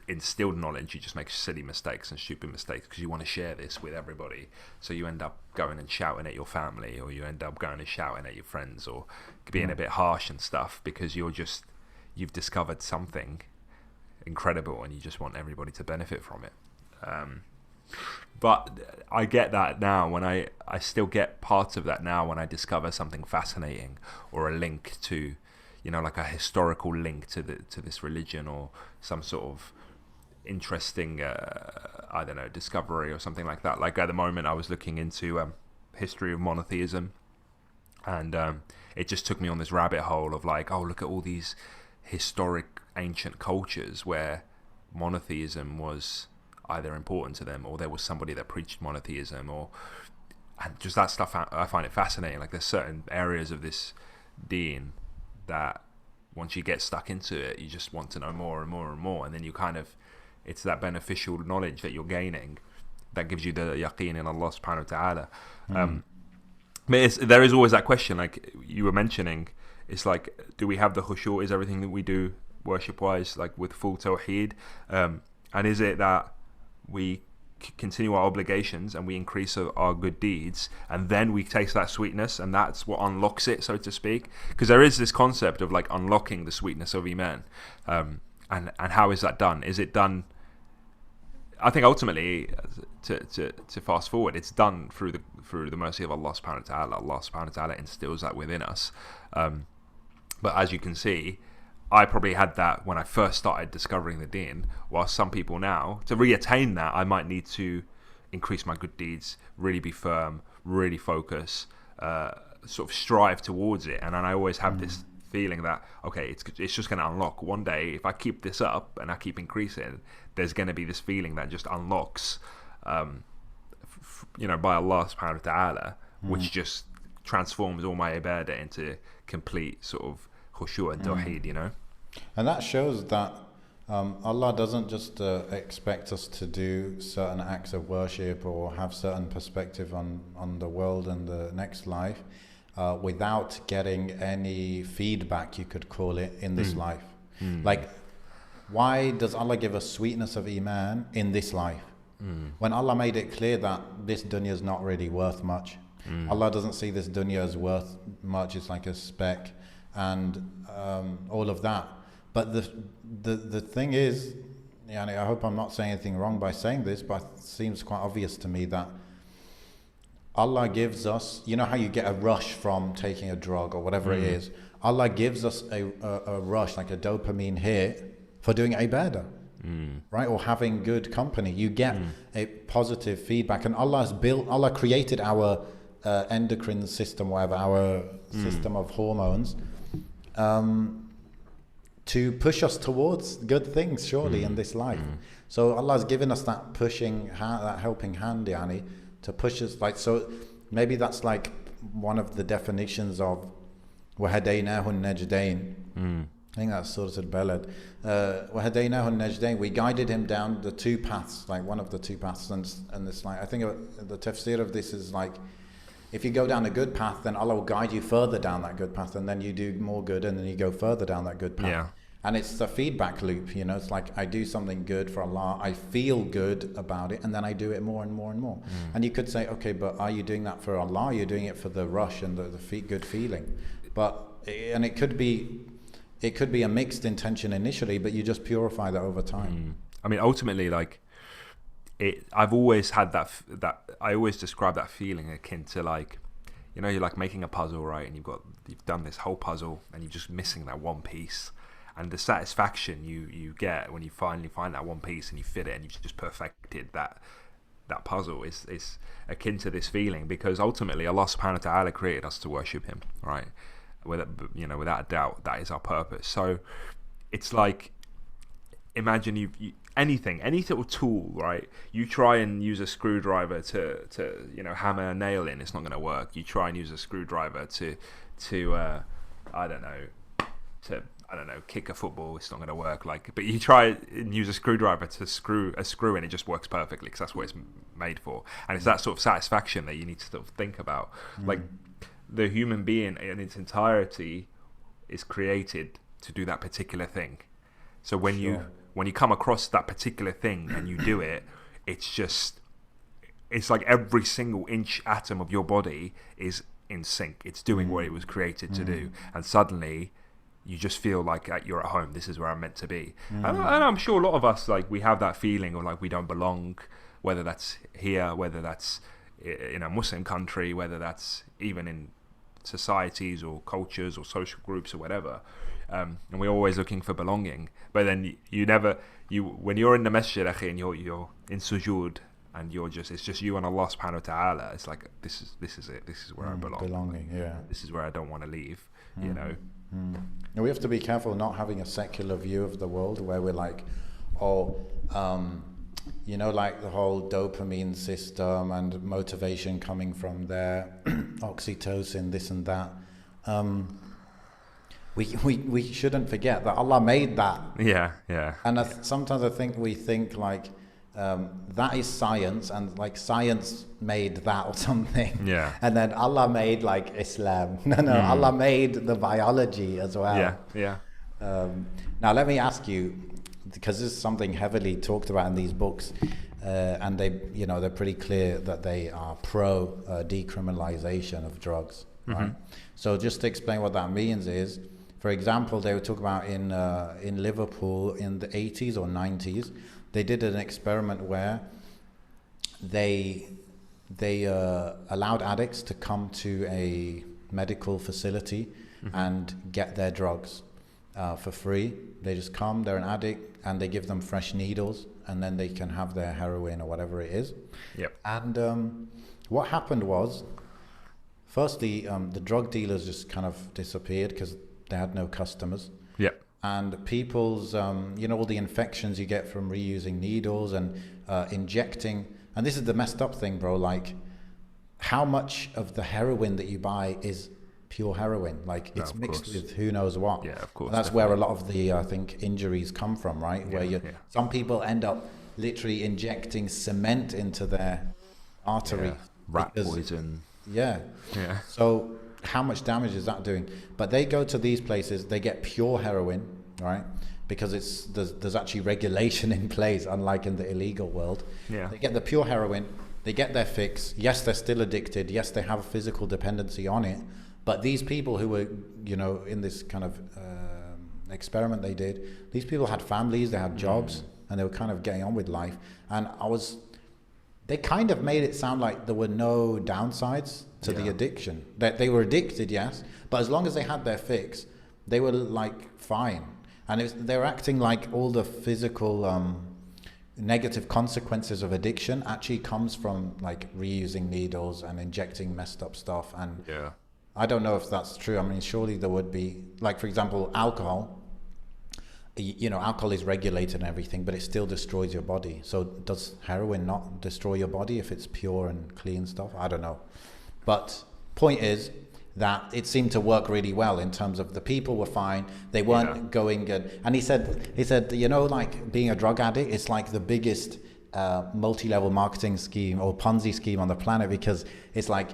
instilled knowledge, you just make silly mistakes and stupid mistakes because you want to share this with everybody. So you end up going and shouting at your family, or you end up going and shouting at your friends, or being a bit harsh and stuff because you've discovered something incredible and you just want everybody to benefit from it. But I get that now, when I still get parts of that now when I discover something fascinating, or a link to, you know, like a historical link to this religion, or some sort of interesting I don't know, discovery or something like that. Like, at the moment I was looking into history of monotheism, and it just took me on this rabbit hole of like, oh, look at all these historic ancient cultures where monotheism was either important to them, or there was somebody that preached monotheism, and just that stuff. I find it fascinating. Like, there's certain areas of this deen that once you get stuck into it, you just want to know more and more and more, and then you kind of, it's that beneficial knowledge that you're gaining that gives you the yaqeen in Allah subhanahu wa ta'ala. But there is always that question, like you were mentioning, it's like, do we have the khushu'? Is everything that we do worship-wise like with full tawheed? And is it that we continue our obligations and we increase our good deeds, and then we taste that sweetness, and that's what unlocks it, so to speak? Because there is this concept of like unlocking the sweetness of Iman, and how is that done? Is it done I think ultimately, to fast forward, it's done through the mercy of Allah subhanahu wa ta'ala. Allah subhanahu wa ta'ala instills that within us. But as you can see, I probably had that when I first started discovering the deen, while some people now, to re-attain that, I might need to increase my good deeds, really be firm, really focus, sort of strive towards it. And then I always have this feeling that, okay, it's just going to unlock. One day, if I keep this up and I keep increasing, there's going to be this feeling that just unlocks, by Allah subhanahu wa ta'ala, which just transforms all my ibadah into complete sort of khushu' and tawheed, And that shows that Allah doesn't just expect us to do certain acts of worship or have certain perspective on the world and the next life without getting any feedback, you could call it, in this life. Like, why does Allah give us sweetness of Iman in this life? When Allah made it clear that this dunya is not really worth much. Allah doesn't see this dunya as worth much, it's like a speck and all of that. But the thing is, I hope I'm not saying anything wrong by saying this, but it seems quite obvious to me that Allah gives us, you know how you get a rush from taking a drug or whatever it is, Allah gives us a rush, like a dopamine hit for doing ibadah, right? Or having good company. You get a positive feedback, and Allah created our endocrine system, whatever, our system of hormones, to push us towards good things, surely, in this life. So Allah has given us that pushing hand, that helping hand, to push us. Like, so maybe that's like one of the definitions of وَهَدَيْنَاهُ النَّجْدَيْنِ. I think that's Surah Al-Balad. وَهَدَيْنَاهُ النَّجْدَيْنِ. We guided him down the two paths, like one of the two paths. And it's like, I think the tafsir of this is like, if you go down a good path, then Allah will guide you further down that good path, and then you do more good, and then you go further down that good path. Yeah. And it's the feedback loop, it's like I do something good for Allah, I feel good about it, and then I do it more and more and more. And you could say, okay, but are you doing that for Allah? Are you doing it for the rush and the good feeling? And it could be a mixed intention initially, but you just purify that over time. I mean, ultimately, like, I've always had that I always describe that feeling akin to, like, you're like making a puzzle, right? And you've done this whole puzzle and you're just missing that one piece, and the satisfaction you get when you finally find that one piece and you fit it and you've just perfected that puzzle is akin to this feeling, because ultimately Allah subhanahu wa ta'ala created us to worship him, right? Without a doubt, that is our purpose. So it's like, imagine any sort of tool, right? You try and use a screwdriver to hammer a nail in, it's not going to work. You try and use a screwdriver to kick a football, it's not going to work. Like, but you try and use a screwdriver to screw a screw in, it just works perfectly, because that's what it's made for. And it's that sort of satisfaction that you need to sort of think about. Like, the human being in its entirety is created to do that particular thing. So when you come across that particular thing and you do it, it's like every single inch atom of your body is in sync. It's doing what it was created to do. And suddenly you just feel like you're at home. This is where I'm meant to be. And I'm sure a lot of us, like, we have that feeling of like we don't belong, whether that's here, whether that's in a Muslim country, whether that's even in societies or cultures or social groups or whatever. And we're always looking for belonging. But then when you're in the masjid, akhi, and you're in sujood, and it's just you and Allah subhanahu wa ta'ala, it's like, this is it. This is where I belong. Belonging, yeah. This is where I don't want to leave, Now, we have to be careful not having a secular view of the world where we're like, like the whole dopamine system and motivation coming from there, oxytocin, this and that. We shouldn't forget that Allah made that. Yeah, yeah. And sometimes I think we think like that is science, and like science made that or something. Yeah. And then Allah made like Islam. No, Allah made the biology as well. Yeah, yeah. Now let me ask you, because this is something heavily talked about in these books, and they're pretty clear that they are pro decriminalization of drugs, right? So just to explain what that means is, For example, they were talking about in Liverpool in the 80s or 90s, they did an experiment where they allowed addicts to come to a medical facility and get their drugs for free. They just come, they're an addict, and they give them fresh needles, and then they can have their heroin or whatever it is. Yep. And what happened was, firstly, the drug dealers just kind of disappeared because they had no customers. Yep. And people's, all the infections you get from reusing needles and injecting. And this is the messed up thing, bro. Like, how much of the heroin that you buy is pure heroin? Like, it's mixed with who knows what. Yeah, of course. And that's where a lot of the, I think, injuries come from, right? Where some people end up literally injecting cement into their artery. Rat poison. Yeah. So how much damage is that doing? But they go to these places, they get pure heroin, right? Because there's actually regulation in place, unlike in the illegal world. Yeah. They get the pure heroin, they get their fix. Yes, they're still addicted. Yes, they have a physical dependency on it. But these people who were, in this kind of experiment they did, these people had families, they had jobs, and they were kind of getting on with life. And they kind of made it sound like there were no downsides to the addiction. That they were addicted, yes, but as long as they had their fix, they were like fine. And they were acting like all the physical negative consequences of addiction actually comes from like reusing needles and injecting messed up stuff. And I don't know if that's true. I mean, surely there would be, like, for example, alcohol. Alcohol is regulated and everything, but it still destroys your body. So does heroin not destroy your body if it's pure and clean stuff? I don't know. But point is that it seemed to work really well in terms of the people were fine. They weren't going good. And he said, like being a drug addict, it's like the biggest multi-level marketing scheme or Ponzi scheme on the planet, because it's like,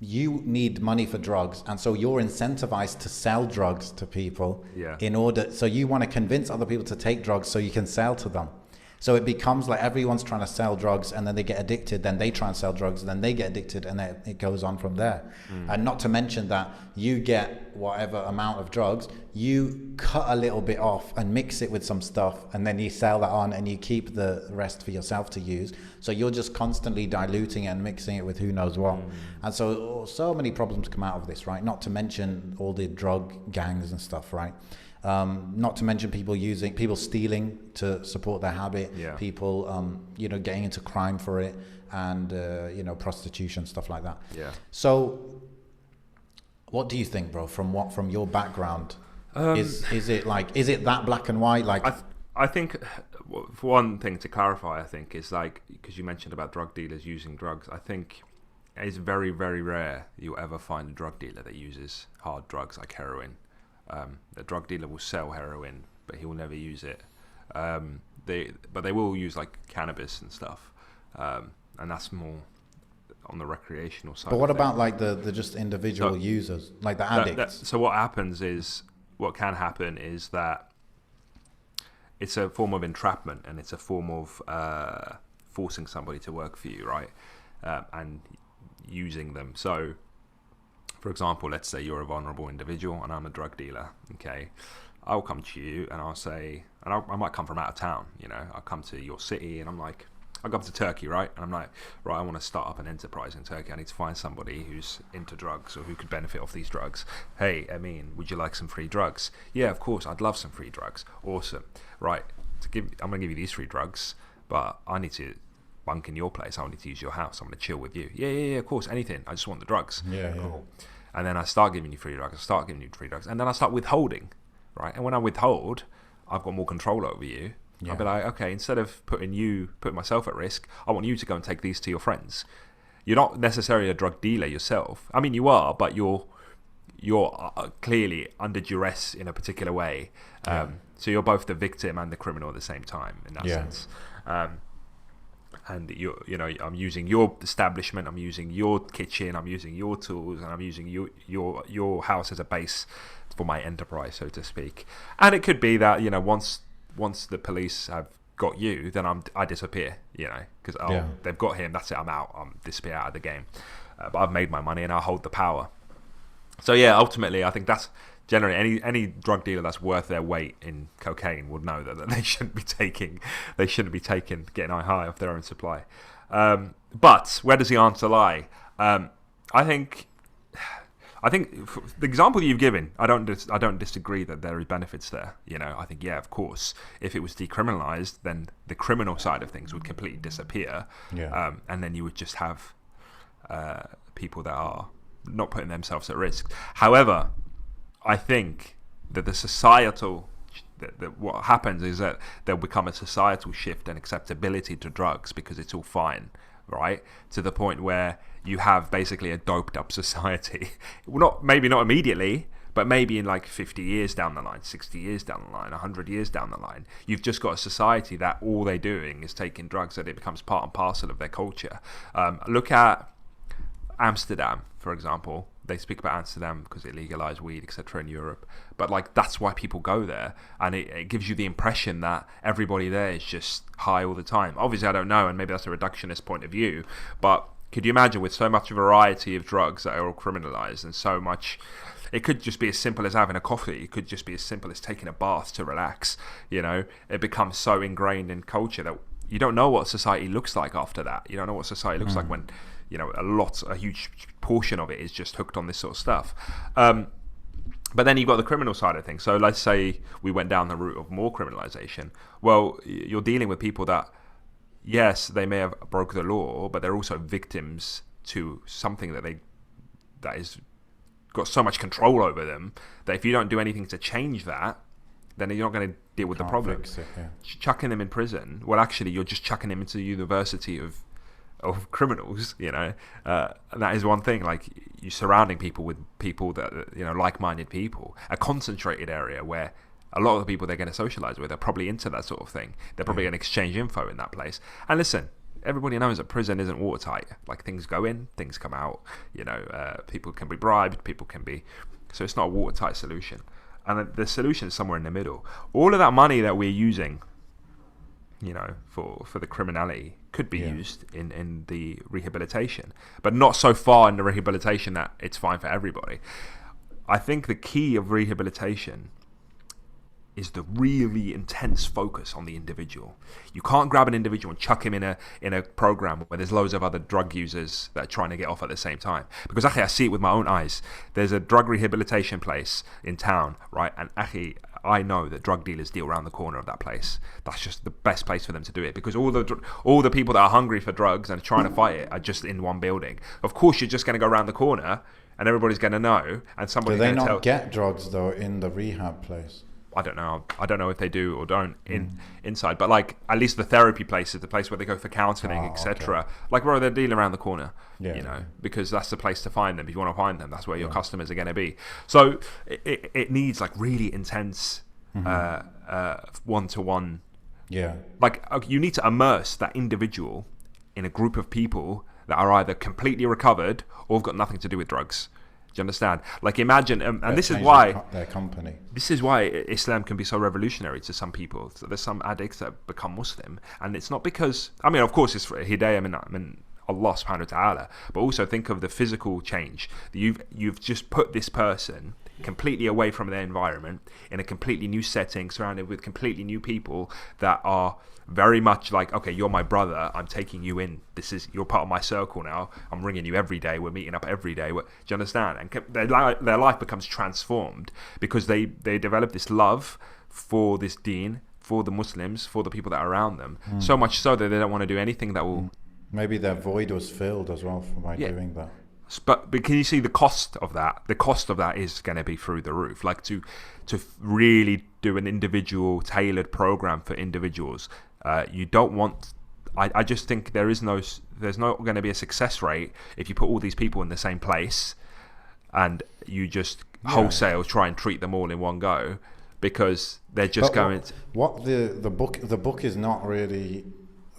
you need money for drugs, and so you're incentivized to sell drugs to people so you want to convince other people to take drugs so you can sell to them. So it becomes like everyone's trying to sell drugs, and then they get addicted, then they try and sell drugs, and then they get addicted, and then it goes on from there. And not to mention that you get whatever amount of drugs, you cut a little bit off and mix it with some stuff, and then you sell that on, and you keep the rest for yourself to use. So you're just constantly diluting it and mixing it with who knows what. And so many problems come out of this, right? Not to mention all the drug gangs and stuff, right? Not to mention people stealing to support their habit, people getting into crime for it, and prostitution, stuff like that. So what do you think, bro, from your background? Is it that black and white? Like, I think, for one thing to clarify, I think is like, because you mentioned about drug dealers using drugs, I think it's very, very rare you'll ever find a drug dealer that uses hard drugs like heroin. A drug dealer will sell heroin, but he will never use it. They will use like cannabis and stuff, and that's more on the recreational side. But what about like the just individual users, like the addicts? So what can happen is that it's a form of entrapment, and it's a form of forcing somebody to work for you, right? And using them. So, for example, let's say you're a vulnerable individual and I'm a drug dealer, okay? I'll come to you and I'll say, and I might come from out of town, I'll come to your city and I'm like, I'll go up to Turkey, right? And I'm like, right, I want to start up an enterprise in Turkey. I need to find somebody who's into drugs or who could benefit off these drugs. Hey, Amin, would you like some free drugs? Yeah, of course, I'd love some free drugs. Awesome. Right, I'm going to give you these free drugs, but I need to bunk in your place. I need to use your house. I'm going to chill with you. Yeah, of course, anything. I just want the drugs. Yeah. And then I start giving you free drugs. And then I start withholding, right? And when I withhold, I've got more control over you. I'll be like, okay, instead of putting myself at risk, I want you to go and take these to your friends. You're not necessarily a drug dealer yourself. I mean, you are, but you're clearly under duress in a particular way. So you're both the victim and the criminal at the same time, in that sense. And I'm using your establishment, I'm using your kitchen, I'm using your tools, and I'm using your house as a base for my enterprise, so to speak. And it could be that once the police have got you, then I disappear, because they've got him, that's it, I'm out, I'm disappear out of the game. But I've made my money and I hold the power. So ultimately I think that's generally any drug dealer that's worth their weight in cocaine would know that they shouldn't be taking getting high off their own supply. But where does the answer lie? I think the example you've given, I don't disagree that there is benefits there. I think, yeah, of course, if it was decriminalized, then the criminal side of things would completely disappear. Yeah. And then you would just have people that are not putting themselves at risk. However, I think that the societal that what happens is that there'll become a societal shift and acceptability to drugs because it's all fine, right? To the point where you have basically a doped up society. Maybe not immediately, but maybe in like 50 years down the line, 60 years down the line, 100 years down the line, you've just got a society that all they're doing is taking drugs, that it becomes part and parcel of their culture. Look at Amsterdam, for example. They speak about Amsterdam because it legalized weed, etc. in Europe. But like that's why people go there, and it gives you the impression that everybody there is just high all the time. Obviously, I don't know, and maybe that's a reductionist point of view. But could you imagine with so much variety of drugs that are all criminalized and so much? It could just be as simple as having a coffee. It could just be as simple as taking a bath to relax. It becomes so ingrained in culture that you don't know what society looks like after that. You don't know what society looks like when a huge portion of it is just hooked on this sort of stuff. But then you've got the criminal side of things. So let's say we went down the route of more criminalization. Well, you're dealing with people that, yes, they may have broke the law, but they're also victims to something that is got so much control over them that if you don't do anything to change that, then you're not going to deal with the problem. Fix it, yeah. Chucking them in prison, well, actually, you're just chucking them into the university of criminals, and that is one thing. Like, you're surrounding people with people that, like-minded people, a concentrated area where a lot of the people they're going to socialize with are probably into that sort of thing. They're probably going to exchange info in that place. And listen, everybody knows that prison isn't watertight. Like, things go in, things come out. People can be bribed, so it's not a watertight solution. And the solution is somewhere in the middle. All of that money that we're using, for the criminality could be used in the rehabilitation, but not so far in the rehabilitation that it's fine for everybody. I think the key of rehabilitation is the really intense focus on the individual. You can't grab an individual and chuck him in a program where there's loads of other drug users that are trying to get off at the same time. Because actually, I see it with my own eyes. There's a drug rehabilitation place in town, right? And actually, I know that drug dealers deal around the corner of that place. That's just the best place for them to do it, because all the people that are hungry for drugs and are trying to fight it are just in one building. Of course, you're just going to go around the corner and everybody's going to know, and somebody's going to tell. Do they not get drugs though in the rehab place? I don't know if they do or don't inside, but like at least the therapy place is the place where they go for counselling, etc. Okay. Like, bro, they're dealing around the corner, because that's the place to find them. If you want to find them, that's where your customers are going to be. So it needs like really intense one-to-one. Yeah. Like, you need to immerse that individual in a group of people that are either completely recovered or have got nothing to do with drugs. Do you understand? Like, imagine, and this is why their company. This is why Islam can be so revolutionary to some people. So there's some addicts that become Muslim, and it's not because, I mean, of course, it's hidayah min Allah subhanahu wa ta'ala, but also think of the physical change. You've just put this person completely away from their environment in a completely new setting, surrounded with completely new people that are very much like, okay, you're my brother, I'm taking you in, you're part of my circle now, I'm ringing you every day, we're meeting up every day. Do you understand? And their life becomes transformed because they develop this love for this deen, for the Muslims, for the people that are around them, so much so that they don't want to do anything that will... Maybe their void was filled as well by doing that. But can you see the cost of that? The cost of that is going to be through the roof. Like, to really do an individual tailored program for individuals, you don't want. I just think there's not going to be a success rate if you put all these people in the same place, and you just wholesale try and treat them all in one go, because they're just going. What the book is not really.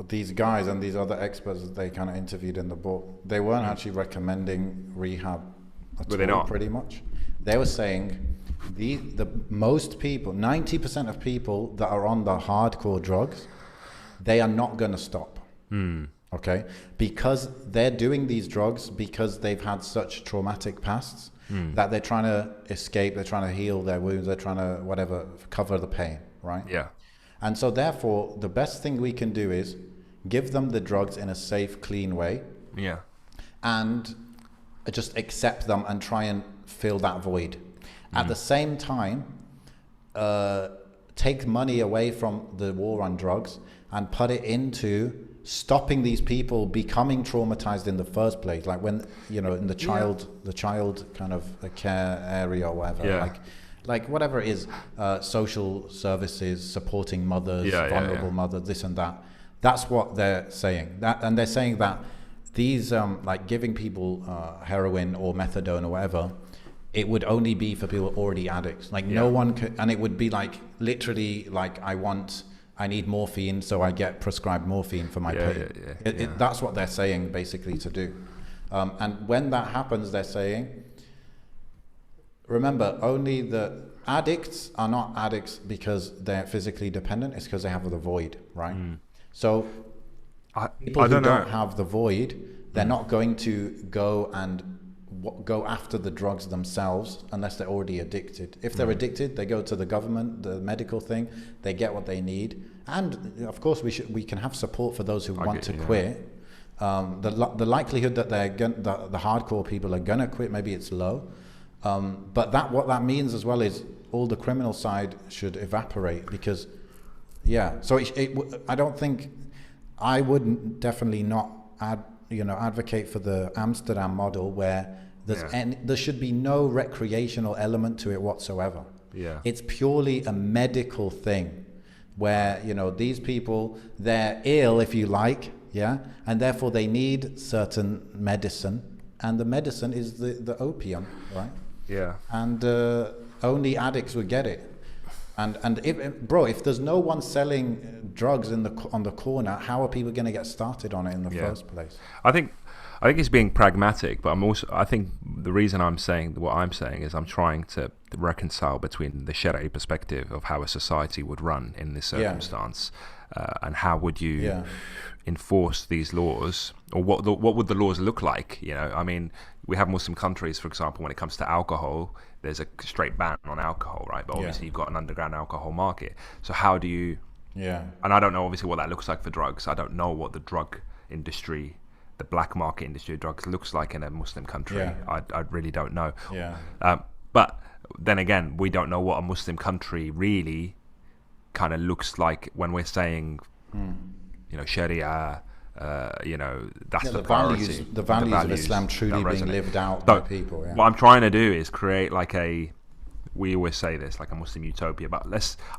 These guys and these other experts that they kind of interviewed in the book, they weren't actually recommending rehab at all, pretty much. They were saying the most people, 90% of people that are on the hardcore drugs, they are not going to stop. Okay? Because they're doing these drugs because they've had such traumatic pasts. that they're trying to escape, they're trying to heal their wounds, they're trying to whatever, cover the pain, right? Yeah. And so therefore, the best thing we can do is give them the drugs in a safe, clean way. Yeah. And just accept them and try and fill that void. At the same time, take money away from the war on drugs and put it into stopping these people becoming traumatized in the first place. Like when, in the child kind of care area or whatever, like whatever it is, social services, supporting mothers, vulnerable mothers, this and that. That's what they're saying. And they're saying that these, like giving people heroin or methadone or whatever, it would only be for people already addicts. Like no one could, and it would be like literally like I need morphine, so I get prescribed morphine for my pain. That's what they're saying basically to do. And when that happens, they're saying, remember, only the addicts are not addicts because they're physically dependent, it's because they have the void, right? So people who don't have the void, they're not going to go after the drugs themselves unless they're already addicted. If they're addicted, they go to the government, the medical thing, they get what they need. And of course we can have support for those who want to quit. The likelihood that the hardcore people are gonna quit, maybe it's low. But what that means as well is all the criminal side should evaporate because so I don't think, I would definitely not advocate for the Amsterdam model where there should be no recreational element to it whatsoever. It's purely a medical thing where these people, they're ill if you like, and therefore they need certain medicine, and the medicine is the opium, right? And only addicts would get it. And if there's no one selling drugs on the corner, how are people going to get started on it in the first place? I think it's being pragmatic, but I think the reason I'm saying what I'm saying is I'm trying to reconcile between the Shirk perspective of how a society would run in this circumstance, and how would you enforce these laws, or what would the laws look like? I mean, we have Muslim countries, for example, when it comes to alcohol, there's a straight ban on alcohol, right? But obviously you've got an underground alcohol market. So how do you... And I don't know obviously what that looks like for drugs. I don't know what the drug industry, the black market industry of drugs looks like in a Muslim country. I really don't know. But then again, we don't know what a Muslim country really kind of looks like when we're saying, Sharia, that's the priority. The values of Islam truly being lived out by people. What I'm trying to do is create like we always say this, like a Muslim utopia, but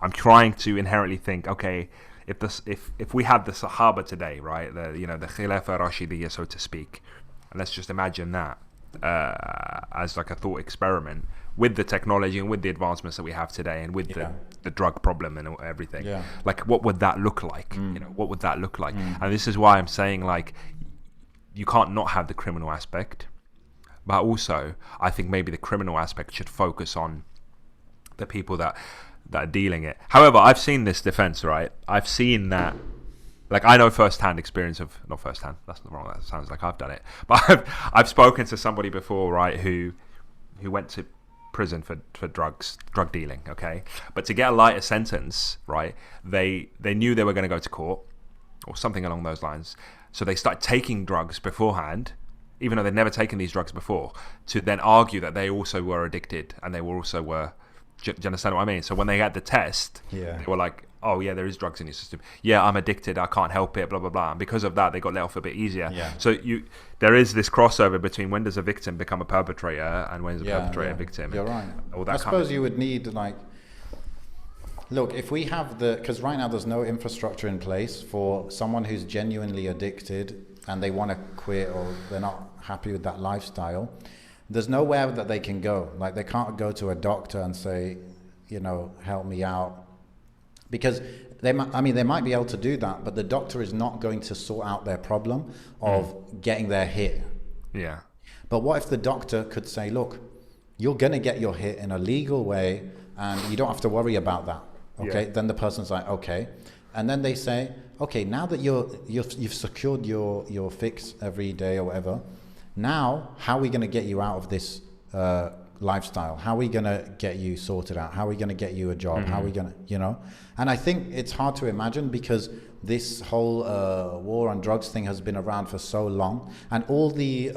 I'm trying to inherently think, okay, if we had the Sahaba today, right, the Khilafah Rashidiyya, so to speak, and let's just imagine that as like a thought experiment with the technology and with the advancements that we have today, and with the drug problem and everything, like what would that look like? What would that look like? And this is why I'm saying, like, you can't not have the criminal aspect, but also I think maybe the criminal aspect should focus on the people that are dealing it. However, I've seen this defense, right? I've seen that, like, I know firsthand experience of, not firsthand, that's not wrong, that sounds like I've done it, but I've spoken to somebody before, right, who went to prison for drug dealing, okay? But to get a lighter sentence, right, they knew they were going to go to court or something along those lines, so they started taking drugs beforehand, even though they'd never taken these drugs before, to then argue that they also were addicted and they also were. Do you understand what I mean? So when they had the test, they were like, oh yeah, there is drugs in your system. Yeah, I'm addicted, I can't help it, blah, blah, blah. And because of that, they got let off a bit easier. So there is this crossover between when does a victim become a perpetrator and when is a perpetrator a victim. You're right. I suppose you would need, like, look, if we have because right now there's no infrastructure in place for someone who's genuinely addicted and they want to quit or they're not happy with that lifestyle. There's nowhere that they can go. Like, they can't go to a doctor and say, help me out. Because they might be able to do that, but the doctor is not going to sort out their problem of getting their hit. But what if the doctor could say, look, you're going to get your hit in a legal way and you don't have to worry about that. Okay? Then the person's like, okay. And then they say, okay, now that you've secured your fix every day or whatever, now, how are we going to get you out of this lifestyle? How are we going to get you sorted out? How are we going to get you a job? How are we going to, you know? And I think it's hard to imagine because this whole war on drugs thing has been around for so long, and all the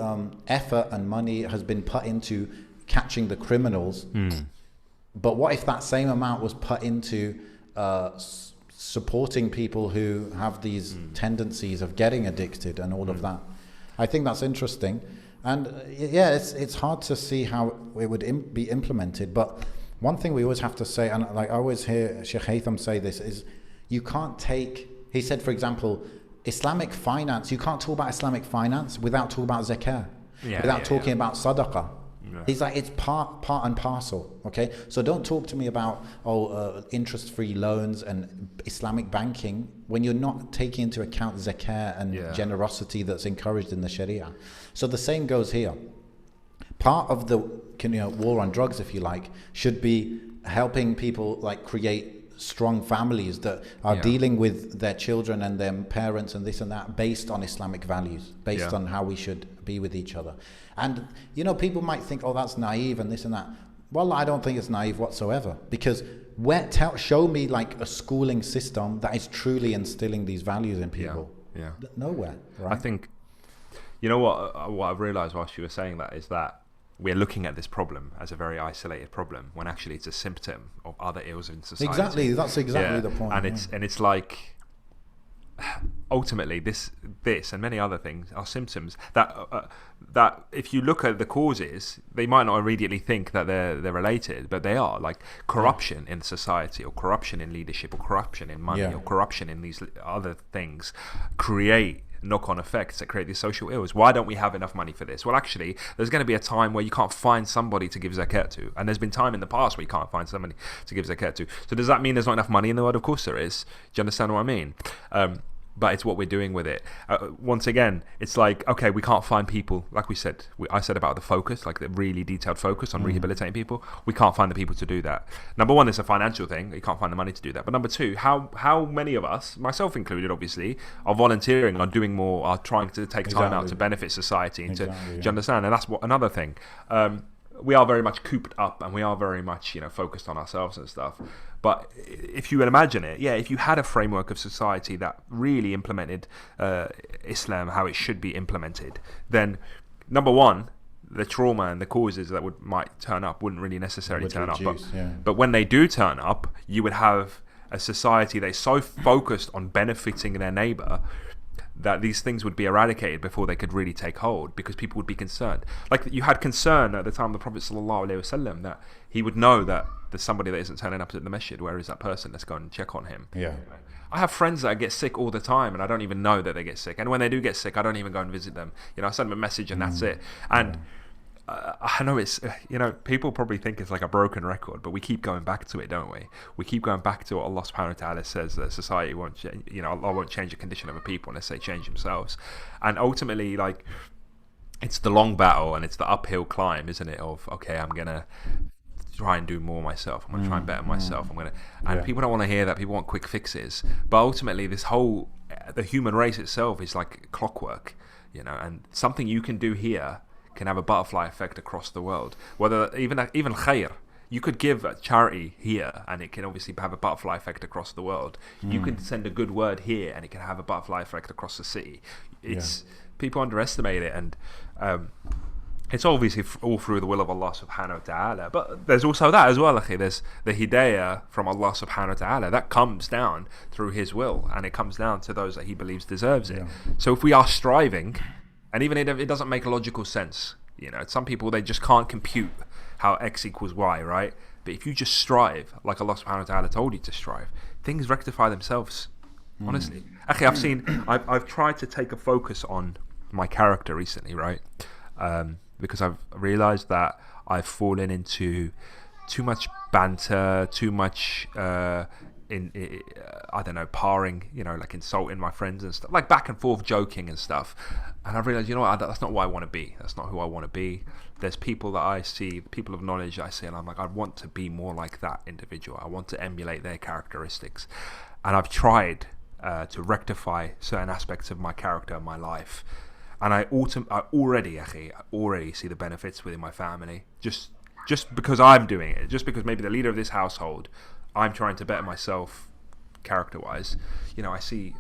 effort and money has been put into catching the criminals. But what if that same amount was put into supporting people who have these tendencies of getting addicted and all of that? I think that's interesting. And yeah, it's hard to see how it would be implemented. But one thing we always have to say, and like I always hear Sheikh Haytham say this, is you can't take, he said, for example, Islamic finance, you can't talk about Islamic finance without talking about zakah, without talking about sadaqah. He's like, it's part and parcel, okay? So don't talk to me about, interest-free loans and Islamic banking when you're not taking into account zakah and generosity that's encouraged in the Sharia. So the same goes here. Part of the war on drugs, if you like, should be helping people like create strong families that are dealing with their children and their parents and this and that based on Islamic values, based on how we should be with each other. And people might think, oh, that's naive and this and that. Well, I don't think it's naive whatsoever, because show me like a schooling system that is truly instilling these values in people. Nowhere, right? I think what I've realized whilst you were saying that is that we're looking at this problem as a very isolated problem when actually it's a symptom of other ills in society. Exactly, that's exactly the point. And it's like ultimately this and many other things are symptoms that if you look at the causes, they might not immediately think that they're related, but they are, like corruption in society, or corruption in leadership, or corruption in money, or corruption in these other things create knock-on effects that create these social ills. Why don't we have enough money for this? Well, actually, there's going to be a time where you can't find somebody to give zakat to, and there's been time in the past where you can't find somebody to give zakat to. So does that mean there's not enough money in the world? Of course there is. Do you understand what I mean? But it's what we're doing with it. Once again, it's like, okay, we can't find people, like we said, I said about the focus, like the really detailed focus on rehabilitating people. We can't find the people to do that. Number one, it's a financial thing. You can't find the money to do that. But number two, how many of us, myself included, obviously, are volunteering, are doing more, are trying to take time out to benefit society? And do you understand? And that's another thing. We are very much cooped up, and we are very much, focused on ourselves and stuff. But if you would imagine it, if you had a framework of society that really implemented Islam how it should be implemented, then number one, the trauma and the causes that might turn up wouldn't really necessarily turn up. But when they do turn up, you would have a society that is so focused on benefiting their neighbor that these things would be eradicated before they could really take hold, because people would be concerned. Like you had concern at the time of the Prophet ﷺ that he would know that there's somebody that isn't turning up at the masjid. Where is that person? Let's go and check on him. I have friends that get sick all the time, and I don't even know that they get sick. And when they do get sick, I don't even go and visit them. I send them a message and that's it. And I know it's, people probably think it's like a broken record, but we keep going back to it, don't we? We keep going back to what Allah subhanahu wa ta'ala says, that society won't change, Allah won't change the condition of a people unless they change themselves. And ultimately, like, it's the long battle and it's the uphill climb, isn't it? Of, okay, I'm going to try and do more myself. I'm going to try and better myself. And people don't want to hear that. People want quick fixes. But ultimately, the human race itself is like clockwork, and something you can do here can have a butterfly effect across the world. Whether even khair, you could give a charity here and it can obviously have a butterfly effect across the world. You can send a good word here and it can have a butterfly effect across the city. People underestimate it, and it's obviously all through the will of Allah subhanahu wa ta'ala. But there's also that as well, akhi. There's the hidayah from Allah subhanahu wa ta'ala that comes down through His will, and it comes down to those that He believes deserves it. So if we are striving, and even it doesn't make a logical sense. Some people, they just can't compute how X equals Y, right? But if you just strive, like Allah subhanahu wa ta'ala told you to strive, things rectify themselves, honestly. Actually, I've tried to take a focus on my character recently, right? Because I've realized that I've fallen into too much banter, too much I don't know, parring, like insulting my friends and stuff, like back and forth joking and stuff. And I've realized, that's not what I want to be. That's not who I want to be. There's people that I see, people of knowledge I see, and I'm like, I want to be more like that individual. I want to emulate their characteristics. And I've tried to rectify certain aspects of my character and my life. And I already see the benefits within my family. Just just because I'm doing it, just because maybe the leader of this household, I'm trying to better myself character-wise. You know, I see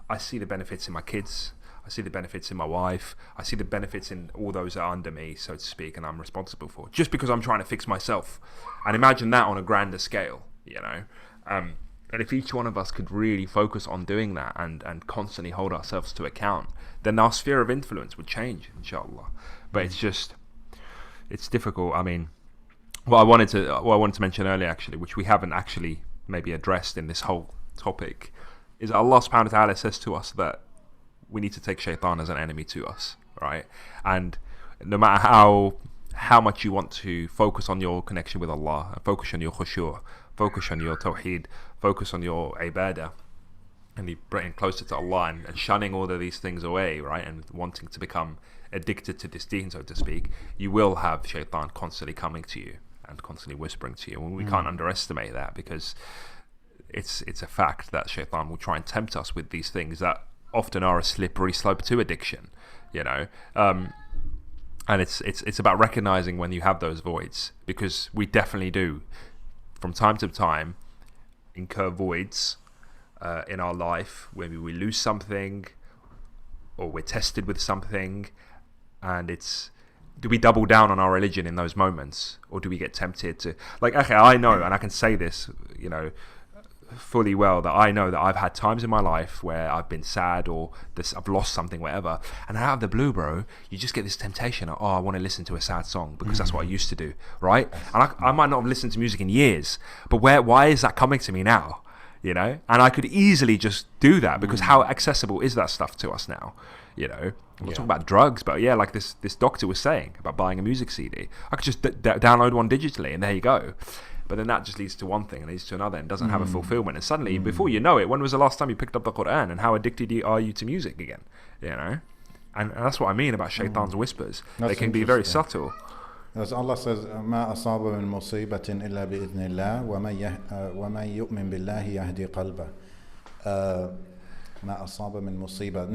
the benefits in my kids. I see the benefits in my wife. I see the benefits in all those that are under me, so to speak, and I'm responsible for. Just because I'm trying to fix myself. And imagine that on a grander scale, you know. And if each one of us could really focus on doing that and constantly hold ourselves to account, then our sphere of influence would change, inshallah. But it's difficult. I mean, what I wanted to mention earlier, actually, which we haven't actually maybe addressed in this whole topic, is that Allah subhanahu wa ta'ala says to us that we need to take shaitan as an enemy to us, right? And no matter how much you want to focus on your connection with Allah, focus on your khushu', focus on your tawheed, focus on your ibadah, and be getting closer to Allah and shunning all of these things away, right? And wanting to become addicted to this deen, so to speak, you will have shaitan constantly coming to you and constantly whispering to you. And we can't underestimate that, because it's a fact that shaitan will try and tempt us with these things that often are a slippery slope to addiction, you know. And it's about recognizing when you have those voids, because we definitely do from time to time incur voids in our life. Maybe we lose something, or we're tested with something, and do we double down on our religion in those moments, or do we get tempted to, like, okay, I know, and I can say this, you know, fully well, that I know that I've had times in my life where I've been sad, or I've lost something, whatever, and out of the blue, bro, you just get this temptation of, I want to listen to a sad song because that's what I used to do, right? And I might not have listened to music in years, but why is that coming to me now, you know? And I could easily just do that, because how accessible is that stuff to us now, you know? We're talking about drugs, but yeah, like this doctor was saying about buying a music CD, I could just download one digitally, and there you go. But then that just leads to one thing and leads to another, and doesn't have a fulfillment. And suddenly, before you know it, when was the last time you picked up the Quran, and how addicted are you to music again? You know, and that's what I mean about shaitan's whispers. They can be very subtle. As Allah says, ما أصاب من مصيبة إلا بإذن الله ومن يؤمن بالله يهدي قلبه. ما أصاب من مصيبة.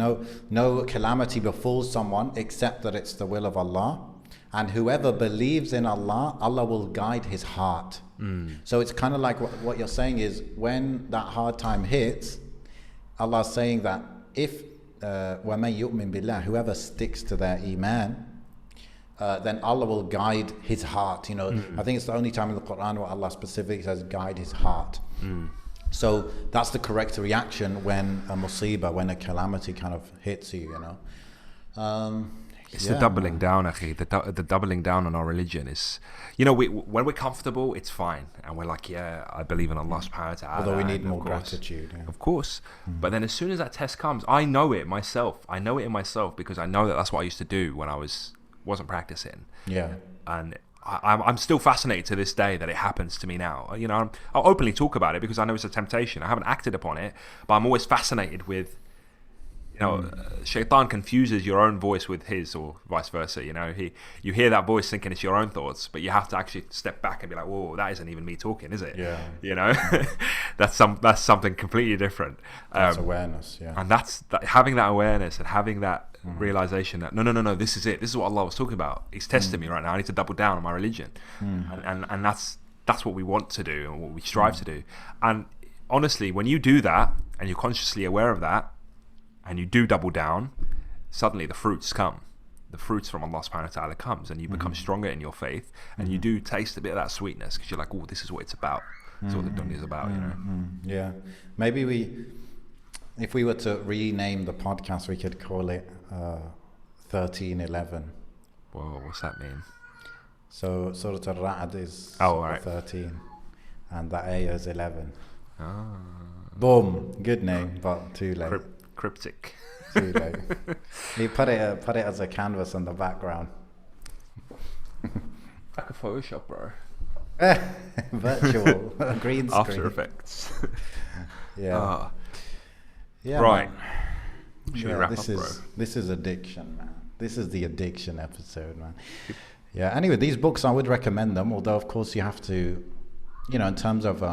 No calamity befalls someone except that it's the will of Allah. And whoever believes in Allah, Allah will guide his heart. So it's kind of like what you're saying is, when that hard time hits, Allah is saying that if وَمَن يُؤْمِن بِاللَّهِ, whoever sticks to their iman, then Allah will guide his heart. You know, I think it's the only time in the Quran where Allah specifically says guide his heart. So that's the correct reaction when a musibah, when a calamity kind of hits you, you know. It's the doubling down, akhi. The doubling down on our religion is, you know, when we're comfortable, it's fine, and we're like, yeah, I believe in Allah subhanahu wa ta'ala. Although we need more gratitude. Yeah. Of course. But then as soon as that test comes, I know it myself. I know it in myself, because I know that that's what I used to do when I wasn't practicing. Yeah. And I'm still fascinated to this day that it happens to me now. You know, I'll openly talk about it because I know it's a temptation. I haven't acted upon it, but I'm always fascinated with, you know, shaitan confuses your own voice with his, or vice versa. You know, you hear that voice thinking it's your own thoughts, but you have to actually step back and be like, whoa, that isn't even me talking, is it? Yeah. You know, that's something completely different. That's awareness, yeah. And having that awareness and having that realization that no, this is it. This is what Allah was talking about. He's testing me right now. I need to double down on my religion, and that's what we want to do and what we strive to do. And honestly, when you do that and you're consciously aware of that, and you do double down, suddenly the fruits come. The fruits from Allah subhanahu wa ta'ala comes, and you become stronger in your faith, and you do taste a bit of that sweetness, because you're like, oh, this is what it's about. This is what the dunya is about, you know. Yeah. Maybe if we were to rename the podcast, we could call it 1311. Whoa, what's that mean? So Surah Al-Ra'd is 13, and the ayah is 11. Boom, good name, but too late. Cryptic. Too late. You put it as a canvas in the background. Like a Photoshop, bro. Virtual green screen. After Effects. Yeah. Yeah. Right. Should we wrap up, bro? This is addiction, man. This is the addiction episode, man. Yeah. Anyway, these books, I would recommend them. Although, of course, you have to, you know, in terms of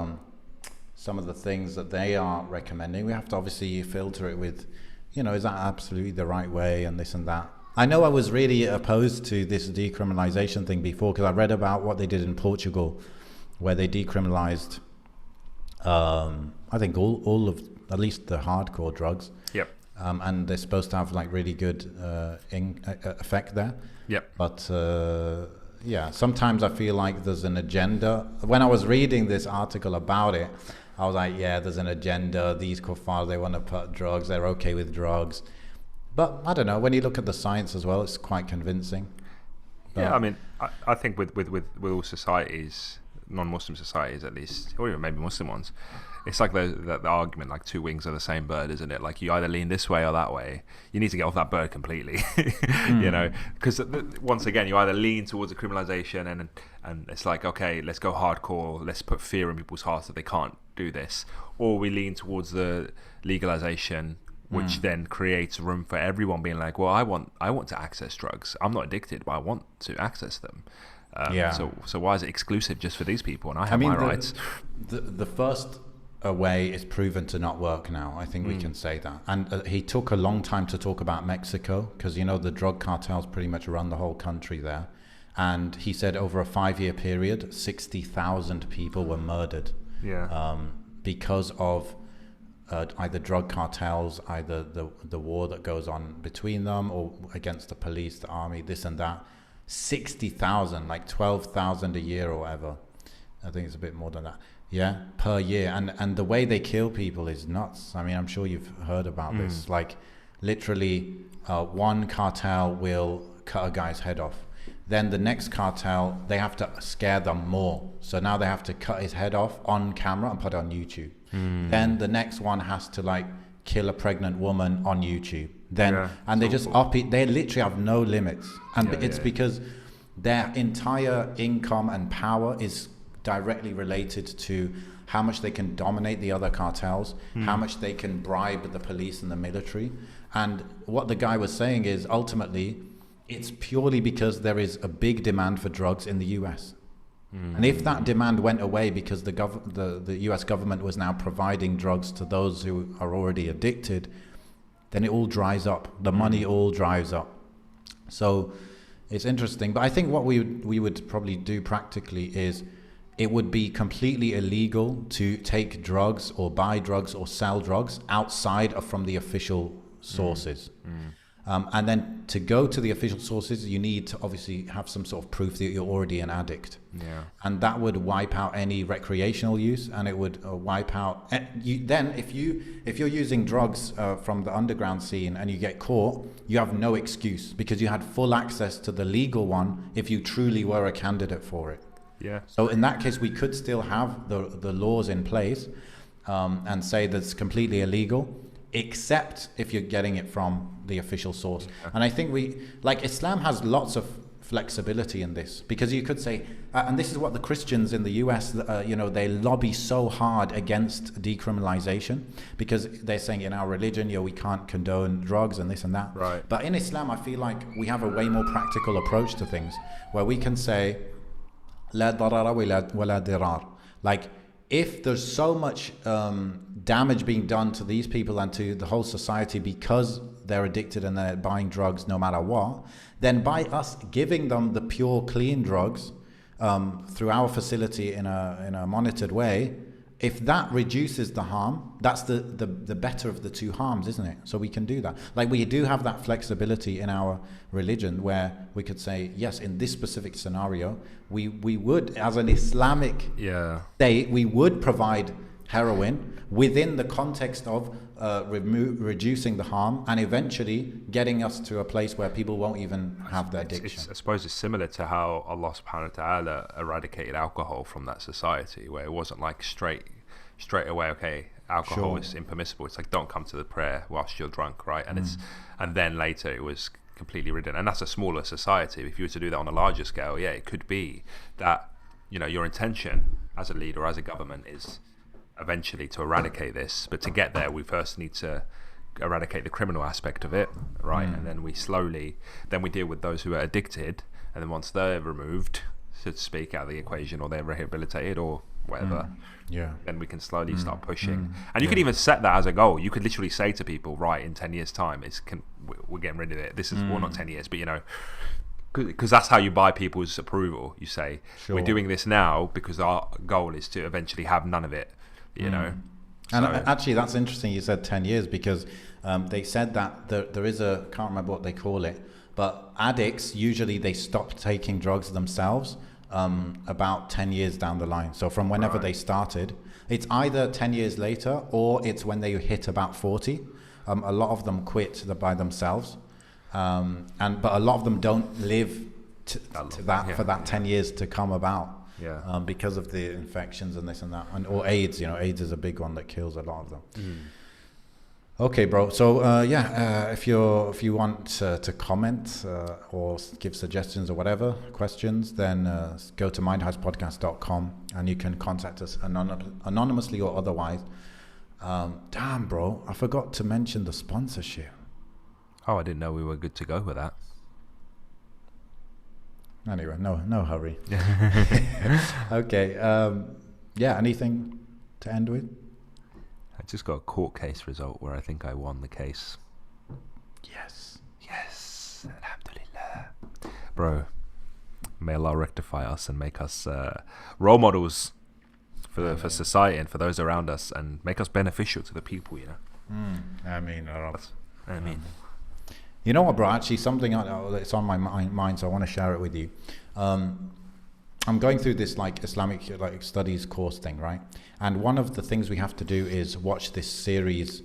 some of the things that they are recommending, we have to obviously filter it with, you know, is that absolutely the right way, and this and that. I know I was really opposed to this decriminalization thing before because I read about what they did in Portugal, where they decriminalized, I think all of at least the hardcore drugs. Yep. And they're supposed to have like really good effect there. Yep. But yeah, sometimes I feel like there's an agenda. When I was reading this article about it, I was like, yeah, there's an agenda. These kuffar, they want to put drugs. They're okay with drugs. But I don't know. When you look at the science as well, it's quite convincing. Yeah, I mean, I think with all societies, non-Muslim societies at least, or even maybe Muslim ones, it's like the argument, like two wings of the same bird, isn't it? Like you either lean this way or that way. You need to get off that bird completely, you know, because once again, you either lean towards the criminalization and it's like, okay, let's go hardcore, let's put fear in people's hearts that they can't do this, or we lean towards the legalization, which then creates room for everyone being like, well, I want to access drugs. I'm not addicted, but I want to access them. So why is it exclusive just for these people? And I have my rights. The first way is proven to not work now. I think we can say that. And he took a long time to talk about Mexico because, you know, the drug cartels pretty much run the whole country there. And he said over a 5-year period, 60,000 people were murdered because of either drug cartels, either the war that goes on between them or against the police, the army, this and that. 60,000, like 12,000 a year or whatever. I think it's a bit more than that. Yeah, per year. And the way they kill people is nuts. I mean, I'm sure you've heard about this. Like literally one cartel will cut a guy's head off. Then the next cartel, they have to scare them more. So now they have to cut his head off on camera and put it on YouTube. Then the next one has to like kill a pregnant woman on YouTube. Then and they just up it. They literally have no limits. And it's because their entire income and power is directly related to how much they can dominate the other cartels, how much they can bribe the police and the military. And what the guy was saying is ultimately it's purely because there is a big demand for drugs in the US. And if that demand went away because the US government was now providing drugs to those who are already addicted, then it all dries up. The money all dries up. So it's interesting. But I think what we would probably do practically is it would be completely illegal to take drugs or buy drugs or sell drugs outside of from the official sources. And then to go to the official sources, you need to obviously have some sort of proof that you're already an addict. And that would wipe out any recreational use, and it would wipe out. Then if you're using drugs from the underground scene and you get caught, you have no excuse because you had full access to the legal one if you truly were a candidate for it. So in that case, we could still have the laws in place and say that's completely illegal, except if you're getting it from the official source. And I think Islam has lots of flexibility in this, because you could say, and this is what the Christians in the US, they lobby so hard against decriminalization because they're saying in our religion, we can't condone drugs and this and that. But in Islam, I feel like we have a way more practical approach to things where we can say, La darara wala dirar. Like, if there's so much damage being done to these people and to the whole society because they're addicted and they're buying drugs no matter what, then by us giving them the pure, clean drugs through our facility in a monitored way, if that reduces the harm, that's the better of the two harms, isn't it? So we can do that. Like, we do have that flexibility in our religion where we could say, yes, in this specific scenario, we would, as an Islamic state, we would provide heroin within the context of reducing the harm and eventually getting us to a place where people won't even have their addiction. I suppose it's similar to how Allah subhanahu wa ta'ala eradicated alcohol from that society, where it wasn't like straight away, okay, alcohol is impermissible. It's like, don't come to the prayer whilst you're drunk, right? And and then later it was completely ridden. And that's a smaller society. If you were to do that on a larger scale, it could be that, your intention as a leader or as a government is eventually to eradicate this, but to get there we first need to eradicate the criminal aspect of it, right? And then we deal with those who are addicted, and then once they're removed, so to speak, out of the equation, or they're rehabilitated, or whatever. Yeah. Then we can slowly start pushing. And you could even set that as a goal. You could literally say to people, right, in 10 years' time, we're getting rid of it. This is, well, not 10 years, but, you know, because that's how you buy people's approval. You say, we're doing this now because our goal is to eventually have none of it, you know. And actually, that's interesting you said 10 years because they said that there is a, can't remember what they call it, but addicts, usually they stop taking drugs themselves about 10 years down the line. So from whenever they started, it's either 10 years later or it's when they hit about 40. A lot of them quit by themselves. But a lot of them don't live for that 10 years to come about. Yeah. Because of the infections and this and that, or AIDS. You know, AIDS is a big one that kills a lot of them. Okay, bro. So if you want to comment or give suggestions or whatever, questions, then go to mindhousepodcast.com and you can contact us anonymously or otherwise. Damn, bro, I forgot to mention the sponsorship. Oh, I didn't know we were good to go with that. Anyway, no hurry. Okay. Anything to end with? I just got a court case result where I think I won the case. Yes. Alhamdulillah. Bro, may Allah rectify us and make us role models for society and for those around us, and make us beneficial to the people, you know. I mean. You know what, bro? Actually, something that's on my mind, so I want to share it with you. I'm going through this like Islamic studies course thing, right? And one of the things we have to do is watch this series.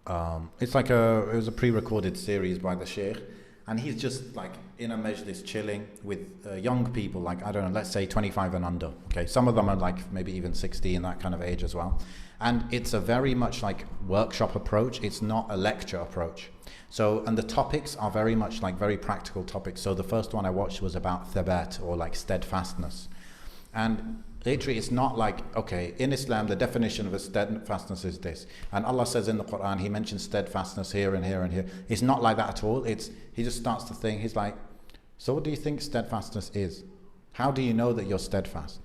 It was a pre-recorded series by the Shirk, and he's just like in a majlis chilling with young people, like, I don't know, let's say 25 and under. Okay, some of them are like maybe even 60 in that kind of age as well. And it's a very much like workshop approach. It's not a lecture approach. So, and the topics are very much like very practical topics. So the first one I watched was about thabat, or like steadfastness. And literally it's not like, okay, in Islam the definition of a steadfastness is this. And Allah says in the Quran, he mentions steadfastness here and here and here. It's not like that at all. He just starts to think, he's like, so what do you think steadfastness is? How do you know that you're steadfast?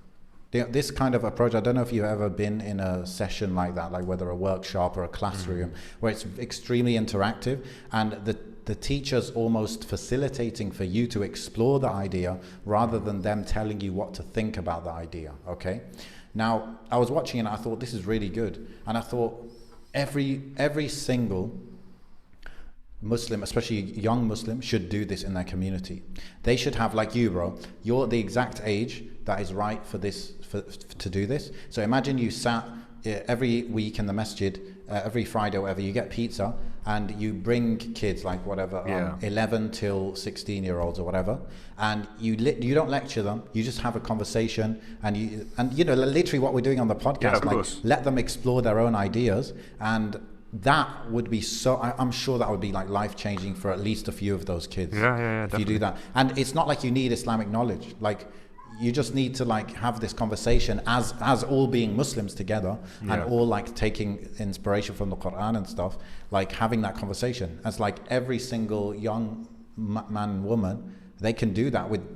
This kind of approach, I don't know if you've ever been in a session like that, like whether a workshop or a classroom, where it's extremely interactive and the teacher's almost facilitating for you to explore the idea rather than them telling you what to think about the idea, okay? Now, I was watching and I thought, this is really good. And I thought, every single Muslim, especially young Muslim, should do this in their community. They should have, like you, bro, you're the exact age that is right for this, to do this. So imagine you sat every week in the masjid, every Friday or whatever, you get pizza and you bring kids like whatever, 11 till 16-year-olds or whatever, and you don't lecture them, you just have a conversation, and you know literally what we're doing on the podcast, like let them explore their own ideas, and that would be so, I'm sure that would be like life-changing for at least a few of those kids. Yeah, if you do that. And it's not like you need Islamic knowledge, like you just need to like have this conversation as all being Muslims together, and all like taking inspiration from the Quran and stuff, like having that conversation as like every single young man and woman, they can do that with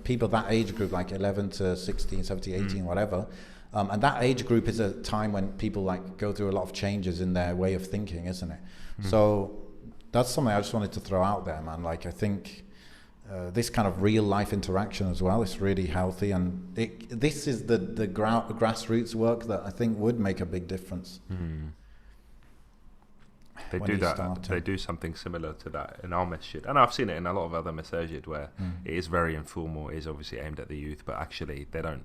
people that age group, like 11 to 16, 17, 18, whatever. And that age group is a time when people like go through a lot of changes in their way of thinking, isn't it? So that's something I just wanted to throw out there, man. Like I think this kind of real life interaction as well is really healthy, and this is the grassroots work that I think would make a big difference. They do that. They do something similar to that in our masjid, and I've seen it in a lot of other masajid where it is very informal. It is obviously aimed at the youth, but actually they don't.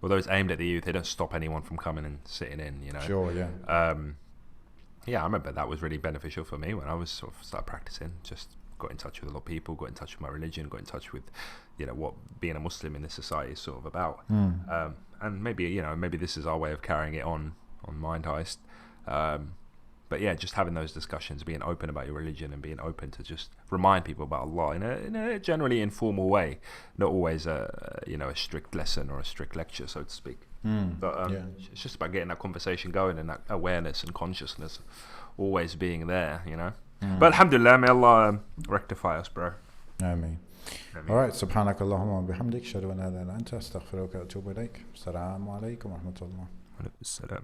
Although it's aimed at the youth, they don't stop anyone from coming and sitting in. You know. Sure. Yeah. I remember that was really beneficial for me when I was sort of started practicing. Just got in touch with a lot of people, got in touch with my religion, got in touch with, what being a Muslim in this society is sort of about. And maybe this is our way of carrying it on Mind Heist. But yeah, just having those discussions, being open about your religion and being open to just remind people about Allah in a generally informal way, not always a strict lesson or a strict lecture, so to speak. But it's just about getting that conversation going and that awareness and consciousness always being there, But alhamdulillah, may Allah rectify us, bro. I mean, All right. سبحانك اللهم وبحمدك أشهد أن لا إله إلا أنت أستغفرك وأتوب إليك. السلام عليكم ورحمة الله. وعليكم السلام.